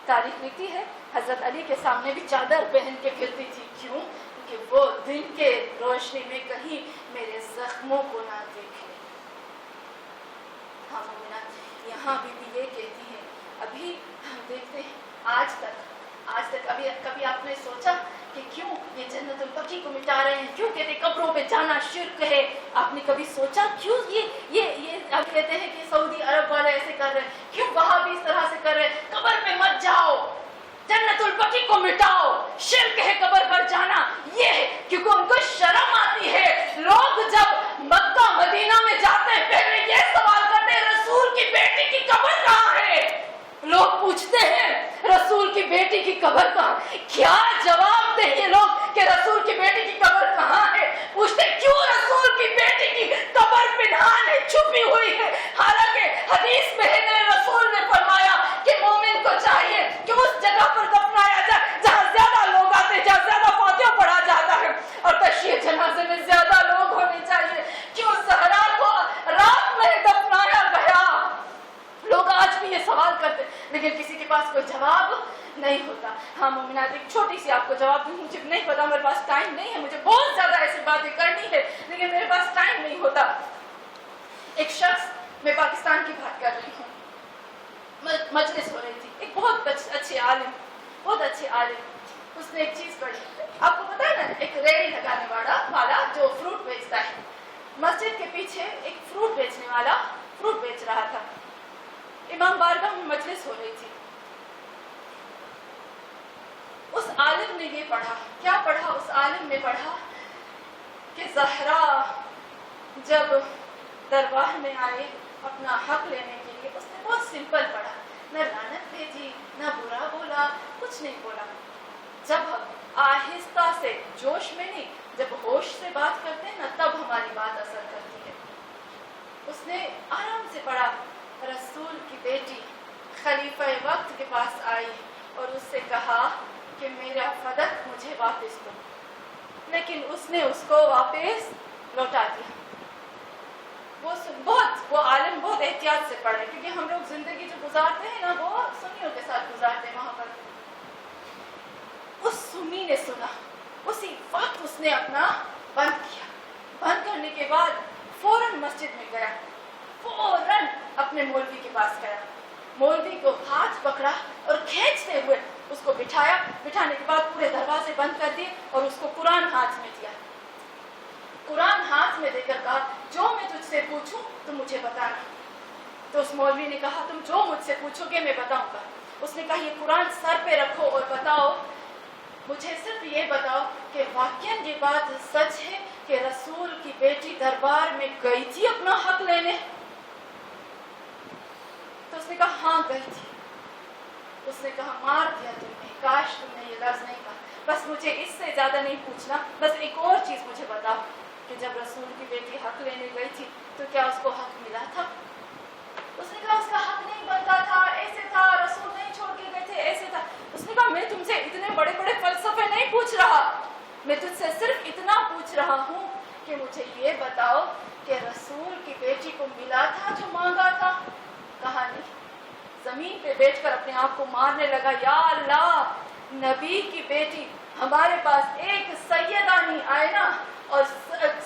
تاریخ لکھتی ہے حضرت علی کے سامنے بھی چادر پہن کے پھرتی تھی. کیوں؟ کہ وہ دن کے روشنی میں کہیں میرے زخموں کو نہ دیکھے. ہاں مومنہ، یہاں بھی یہ کہتی ہے. ابھی ہم دیکھتے ہیں آج تک کبھی آپ نے سوچا کہ کیوں یہ جنت البقیع کو مٹا رہے ہیں؟ کیوں کہتے قبروں پہ جانا شرک ہے؟ آپ نے کبھی سوچا کیوں یہ اب کہتے ہیں کہ سعودی عرب والے ایسے کر رہے ہیں؟ کیوں وہاں بھی اس طرح سے کر رہے ہیں؟ قبر پہ مت جاؤ، جنت البقیع کو مٹاؤ. شرک ہے قبر پر جانا. یہ ہے کیونکہ ان کو شرم آتی ہے. لوگ جب مکہ مدینہ میں جاتے ہیں پہلے یہ سوال کرتے ہیں رسول کی بیٹی کی قبر کہاں ہے. لوگ پوچھتے ہیں رسول کی بیٹی کی قبر کہاں. کیا جواب دیں یہ لوگ کہ رسول کی بیٹی کی قبر کہاں ہے؟ پوچھتے کیوں رسول کی بیٹی کی قبر پنہان ہے، چھپی ہوئی ہے. حالانکہ حدیث میں ہے رسول نے فرمایا کہ مومن کو چاہیے کہ اس جگہ پر دفنایا جائے جہاں زیادہ لوگ آتے ہیں، جہاں زیادہ فاتحہ پڑھا جاتا ہے، اور تشییع جنازے میں زیادہ لوگ ہونے چاہیے. کیوں زہرا کو رات میں دفنایا گیا؟ لوگ آج بھی یہ سوال کرتے لیکن کسی کے پاس کوئی جواب نہیں ہوتا. ہاں مومنات، ایک چھوٹی سی آپ کو جواب دوں. مجھے نہیں پتا، میرے پاس ٹائم نہیں ہے، مجھے بہت زیادہ ایسی باتیں کرنی ہے لیکن میرے پاس ٹائم نہیں ہوتا. ایک شخص، میں پاکستان کی بات کر رہی ہوں، مجلس ہو رہی تھی. ایک بہت اچھے عالم، اس نے ایک چیز پڑھی. آپ کو پتا ہے نا، ایک ریڑھی لگانے والا جو فروٹ بیچتا ہے، مسجد کے پیچھے ایک فروٹ بیچنے والا فروٹ بیچ رہا تھا. امام بارگاہ میں مجلس ہو رہی تھی. اس عالم نے یہ پڑھا. کیا پڑھا اس عالم نے؟ پڑھا کہ زہرا جب دربار میں آئے اپنا حق لینے کے لیے، اس نے بہت سمپل پڑھا نہ لعنت بھیجی، نہ برا بولا، کچھ نہیں بولا. جب ہم آہستہ سے جوش میں نہیں، جب ہوش سے بات کرتے ہیں نا، تب ہماری بات اثر کرتی ہے. اس نے آرام سے پڑھا. رسول کی بیٹی خلیفہ وقت کے پاس آئی اور اس سے کہا کہ میرا فدق مجھے واپس دو، لیکن اس نے اس کو واپس لوٹا دیا. وہ عالم بہت احتیاط سے پڑھے، کیونکہ ہم لوگ زندگی جو گزارتے ہیں نا وہ سنیوں کے ساتھ گزارتے ہیں. وہاں پر اس سمی نے سنا، اسی وقت اس نے اپنا بند کیا. بند کرنے کے بعد فوراً مسجد میں گیا، فوراً اپنے مولوی کے پاس گیا. مولوی کو ہاتھ پکڑا اور کھینچتے ہوئے اس کو بٹھایا. بٹھانے کے بعد پورے دروازے بند کر دیے اور اس کو قرآن ہاتھ میں دیا. قرآن ہاتھ میں دے کر کہا جو میں تجھ سے پوچھوں تو مجھے بتانا. تو اس مولوی نے کہا تم جو مجھ سے پوچھو گے میں بتاؤں گا. اس نے کہا یہ قرآن سر پہ رکھو اور بتاؤ، مجھے صرف یہ بتاؤ کہ واقعاً یہ بات سچ ہے کہ رسول کی بیٹی دربار میں گئی تھی اپنا حق لینے؟ تو اس نے کہا ہاں گئی تھی. اس نے کہا مار دیا تم نے، کاش تم نے یہ لفظ نہیں کہا. بس مجھے اس سے زیادہ نہیں پوچھنا، بس ایک اور چیز مجھے بتاؤ کہ جب رسول کی بیٹی حق لینے گئی تھی تو کیا اس کو حق ملا تھا؟ اس نے کہا اس کا حق نہیں بنتا تھا، ایسے تھا، رسول نہیں چھوڑ کے گئے تھے، ایسے تھا. اس نے کہا میں تم سے اتنے بڑے بڑے فلسفے نہیں پوچھ رہا، میں تجھ سے صرف اتنا پوچھ رہا ہوں کہ مجھے یہ بتاؤ کہ رسول کی بیٹی کو ملا تھا جو مانگا تھا؟ کہا نہیں. زمین پہ بیٹھ کر اپنے آپ کو مارنے لگا. یا اللہ، نبی کی بیٹی ہمارے پاس ایک سیدانی آئے نا اور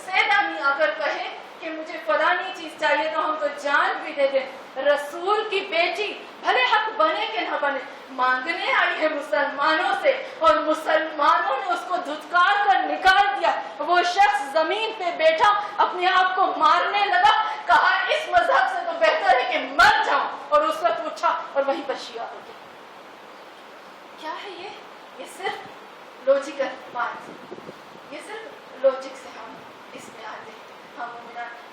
سیدانی آ کر کہے کہ مجھے فلانی چیز چاہیے تو ہم تو جان بھی دے دیں. رسول کی بیٹی بھلے حق بنے کہ نہ بنے مانگنے آئی ہے مسلمانوں سے، اور مسلمانوں نے اس کو دھتکار کر نکال دیا. وہ شخص زمین پہ بیٹھا اپنے آپ کو مارنے لگا. کہا اس مذہب سے تو بہتر ہے کہ مر جاؤں، اور اس وقت اٹھا اور وہیں پر شیعہ ہو گیا. کیا ہے یہ صرف لوجیکل بات، یہ صرف لوجک سے ہم اس میں آتے ہیں. ہم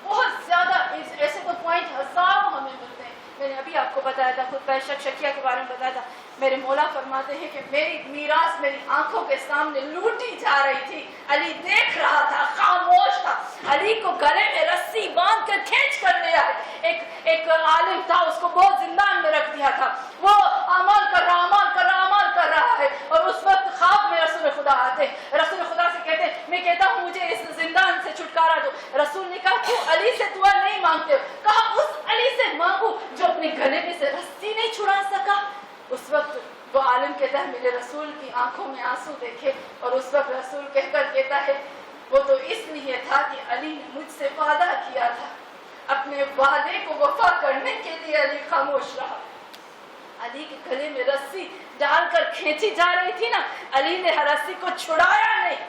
بہت زیادہ ایسے کوئی پوائنٹ ہزاروں ہمیں ملتے ہیں. میں نے ابھی آپ کو بتایا تھا، خود شکیہ کے بارے میں بتایا تھا. میرے مولا فرماتے ہیں کہ میری میراث میری آنکھوں کے سامنے لوٹی جا رہی تھی. علی دیکھ رہا تھا، خاموش تھا. علی کو گلے میں رسی باندھ کر کھینچ کر لے آئے. ایک عالم تھا، اس کو بہت زندان میں رکھ دیا تھا. وہ عمل کر رہا ہے اور اس وقت خواب میں رسول خدا آتے. رسول خدا سے کہتے میں کہتا ہوں مجھے اس زندان سے چھٹکارا دو. رسول نے کہا تو علی سے دعا نہیں مانگتے؟ کہا اس علی سے مانگو جو اپنے گلے میں سے رسی نہیں چھڑا سکا. اس وقت وہ عالم کہتا ہے میرے رسول کی آنکھوں میں آنسو دیکھے، اور اس وقت رسول کہہ کر کہتا ہے وہ تو اس لیے تھا کہ علی نے مجھ سے وعدہ کیا تھا. اپنے وعدے کو وفا کرنے کے لیے علی خاموش رہا. علی کے گلے میں رسی ڈال کر کھینچی جا رہی تھی نا، علی نے رسی کو چھڑایا نہیں.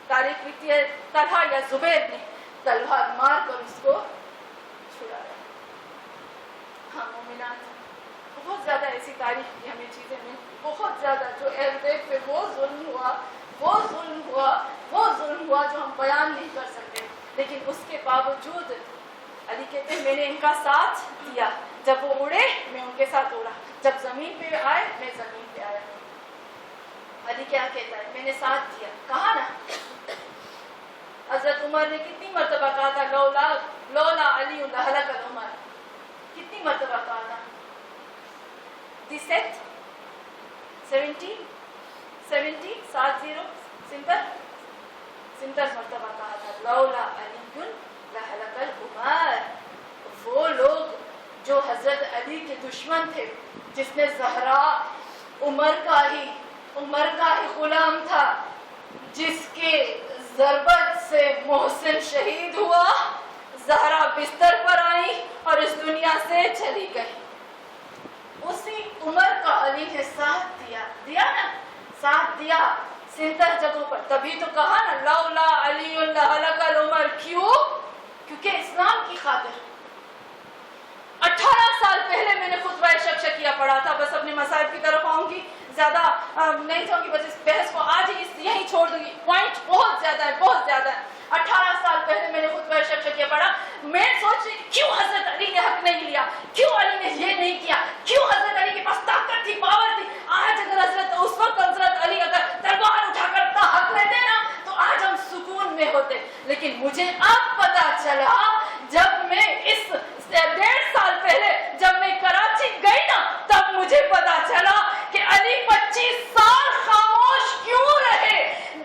تاریخ لکھتی ہے طلحہ یا زبیر نے تلوار مار کر اس کو چھڑایا. ہاں مومنات، بہت زیادہ ایسی تاریخ کی ہمیں چیزیں ملی، بہت زیادہ جو اہل بیت پہ وہ ظلم ہوا جو ہم بیان نہیں کر سکتے. لیکن اس کے باوجود علی کہتے ہیں میں نے ان کا ساتھ دیا. جب وہ اڑے میں ان کے ساتھ اڑا، جب زمین پہ آئے میں زمین پہ آیا. علی کیا کہتا ہے میں نے ساتھ دیا. کہا نا حضرت عمر نے کتنی مرتبہ کہا تھا لولا علی لہلک الامر. کتنی مرتبہ کہا تھا؟ 70 مرتبہ کہا تھا لولا علی لہلک الامر. وہ لوگ جو حضرت علی کے دشمن تھے، جس نے زہرا عمر کا ہی غلام تھا، جس کے ضربت سے محسن شہید ہوا، زہرا بستر پر آئی اور اس دنیا سے چلی گئی. اسی عمر کا علی نے ساتھ دیا 70 جگہوں پر. تبھی تو کہا نا لولا علی لہلک الامر. کیوں؟ کیونکہ اسلام کی خاطر. 18 سال پہلے میں نے خطبہ شکیہ پڑھا تھا. بس اپنے مصائب کی طرف آؤں گی، زیادہ نہیں چاہوں گی، بس اس بحث کو آج ہی یہیں چھوڑ دوں گی. پوائنٹ بہت زیادہ ہے. 18 سال پہلے میں نے خطبہ شکیہ پڑھا. میں سوچ رہی کیوں حضرت علی نے حق نہیں لیا، کیوں علی نے یہ نہیں کیا، لیکن مجھے اب پتا چلا جب میں اس 1.5 سال پہلے جب میں کراچی گئی نا تب مجھے پتا چلا کہ علی 25 سال خاموش کیوں رہے.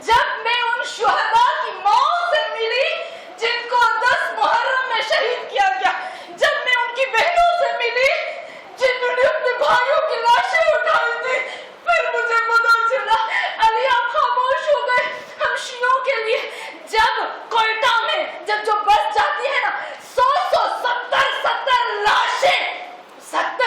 جب میں ان شہداء کی ماؤں سے ملی جن کو 10 محرم میں شہید کیا گیا, جب میں ان کی بہنوں سے ملی جنہوں نے اپنے بھائیوں کی لاشیں اٹھائی تھی, پھر مجھے پتا چلا علی آپ خاموش ہو گئے ہم شیعوں کے لیے. جب کوئٹہ میں جب جو بس جاتی ہے نا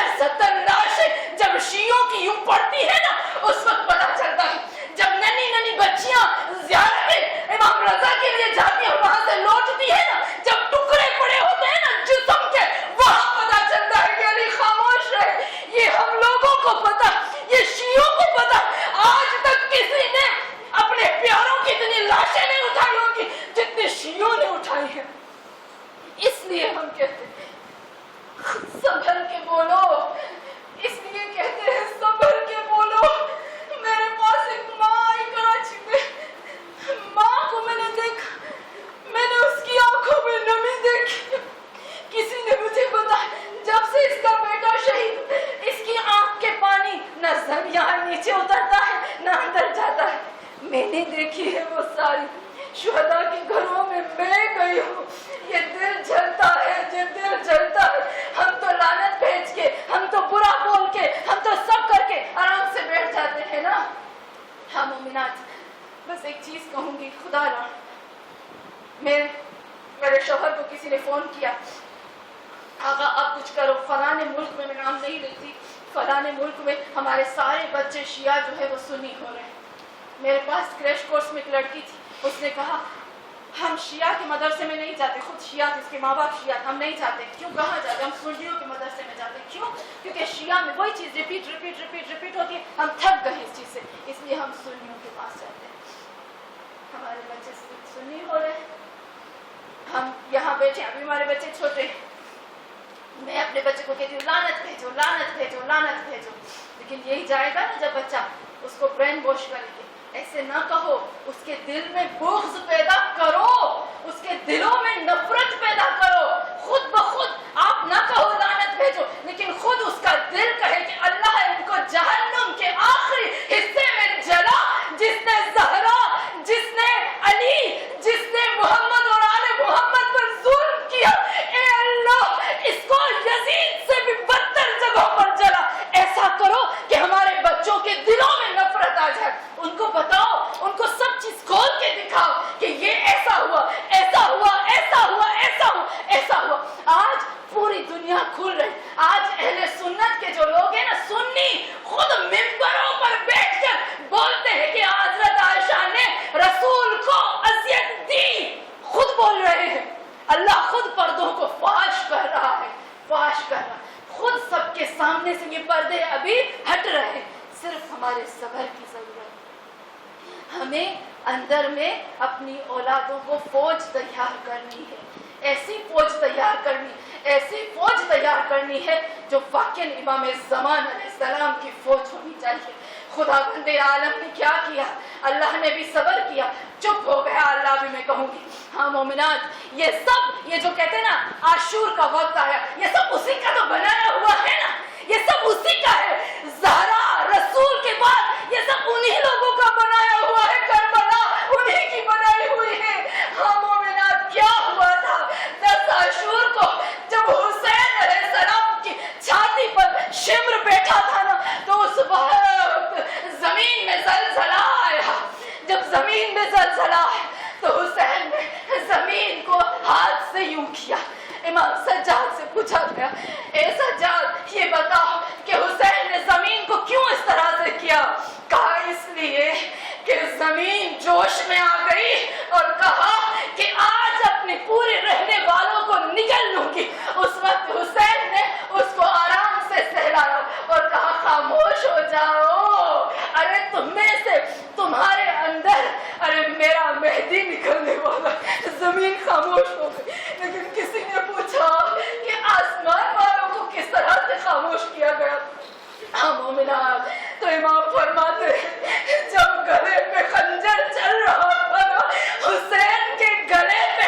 70 لاشیں جب شیعوں کی یوں پڑتی ہے نا اس وقت پتا چلتا ہے. جب ننی بچیاں زیارت امام رضا کے لیے جاتی ہیں وہاں سے لوٹتی ہے نا, جب ٹکڑے پڑے ہوتے ہیں نا جسم کے, وہاں پتا چلتا ہے کہ علی خاموش رہے. یہ ہم لوگوں کو پتا, یہ شیعوں کو پتا. آج تک کسی نے اپنے پیاروں کی اتنی لاشیں نہیں اٹھائی ہوگی جتنی شیعوں نے اٹھائی ہیں. اس لیے ہم کہتے ہیں سنبھل کے بولو, اس لیے کہتے ہیں سنبھل کے بولو. میرے پاس ایک ماں آئی کراچی میں, ماں کو میں نے دیکھا, میں نے اس کی آنکھوں میں نمی دیکھی. کسی نے مجھے بتایا جب سے اس کا بیٹا شہید اس کی آنکھ کے پانی نہ یہاں نیچے اترتا ہے نہ اندر جاتا ہے. میں نے دیکھی ہے وہ ساری شہداء کے گھروں میں میں گئی ہوں. یہ دل جلتا ہے, یہ دل جلتا ہے. ہم تو لعنت بھیج کے, ہم تو برا بول کے, ہم تو سب کر کے آرام سے بیٹھ جاتے ہیں نا. ہاں مومنات, بس ایک چیز کہوں گی خدا را, میرے شوہر کو کسی نے فون کیا, آقا آپ کچھ کرو, فلاں ملک میں نام نہیں لیتی, فلاں ملک میں ہمارے سارے بچے شیعہ جو ہے وہ سنی ہو رہے ہیں. میرے پاس کریش کورس میں ایک لڑکی تھی, اس نے کہا ہم شیعہ کے مدرسے میں نہیں جاتے, خود شیعہ تھے, اس کے ماں باپ شیعہ, ہم نہیں جاتے. کیوں, کہاں جاتے, ہم سنیوں کے مدرسے میں جاتے. کیوں, کیونکہ شیعہ میں وہی چیز ریپیٹ ہوتی ہے, ہم تھک گئے اس چیز سے, اس لیے ہم سنیوں کے پاس جاتے ہیں. ہمارے بچے سنی ہو رہے, ہم یہاں بیٹھے, ابھی ہمارے بچے چھوٹے, میں اپنے بچے کو کہتی ہوں لعنت بھیجو, لعنت بھیجو, لعنت بھیجو. لیکن یہی جائے گا نا جب بچہ, اس کو برین واش کریں گے. ایسے نہ کہو, اس کے دل میں بغض پیدا کرو, اس کے دلوں میں نفرت پیدا کرو. خود بخود آپ نہ کہو لعنت بھیجو, لیکن خود اس کا دل کہے کہ اللہ ان کو جہنم کے آخری حصے میں جلا. جس نے زہرا, جس نے علی, جس نے محمد اور آل محمد پر ظلم کیا, اے اللہ اس کو یزید سے بھی بدتر جگہوں پر جلا. ایسا کرو کہ ہمارے بچوں کے دلوں میں نفرت آ جائے. ان کو بتاؤ, ان کو سب چیز کھول کے دکھاؤ کہ یہ ایسا ہوا, ایسا ہوا, ایسا ہوا, ایسا ہوا, ایسا ہوا. آج پوری دنیا کھل رہی. آج اہل سنت کے جو لوگ ہیں نا, سنی, خود ممبروں پر بیٹھ کر بولتے ہیں کہ حضرت عائشہ نے رسول کو اذیت دی. خود بول رہے ہیں, اللہ خود پردوں کو فاش کر رہا ہے, فاش کر رہا ہے. خود سب کے سامنے سے یہ پردے ابھی ہٹ رہے ہیں. صرف ہمارے صبر کی ضرورت. ہمیں اندر میں اپنی اولادوں کو فوج تیار کرنی ہے, ایسی فوج تیار کرنی, ایسی فوج تیار کرنی ہے جو واقعی امام زمان علیہ السلام کی فوج ہونی چاہیے. خدا بندے عالم نے کیا کیا, اللہ نے بھی صبر کیا, چپ ہو گیا اللہ بھی. میں کہوں گی ہاں مومنات, یہ سب یہ جو کہتے ہیں نا عاشور کا وقت آیا, یہ سب اسی کا تو بنایا ہوا ہے نا, یہ سب اسی کا ہے. زہرا رسول کے بعد یہ سب انہی لوگوں کا بنایا ہوا ہے, کربلا انہی کی بنائی ہوئی ہے. ہاں مومنات, کیا ہوا تھا 10 عاشور کو جب حسین علیہ السلام کی چھاتی پر شمر بیٹھا تھا نا, تو اس وقت زمین میں زلزلہ آیا. جب زمین میں زلزلہ آیا تو حسین نے زمین کو ہاتھ سے یوں کیا. امام سجاد سے پوچھا گیا, اے سجاد یہ بتاؤ کہ حسین نے زمین کو کیوں اس طرح سے کیا؟ کہا اس لیے کہ زمین جوش میں آ گئی اور کہا کہ آج اپنے پورے رہنے والوں کو نگل لوں گی. اس وقت حسین نے اس کو آرام سے سہلایا اور کہا خاموش ہو جاؤ, ارے تم میں سے تمہارے اندر ارے میرا مہدی نکلنے والا. زمین خاموش ہو گئی. لیکن کسی نے پوچھا کہ آسمان والوں کو کس طرح سے خاموش کیا گیا؟ ہاں مومنات, تو امام فرماتے جب گلے پہ خنجر چل رہا تھا نا, حسین کے گلے پہ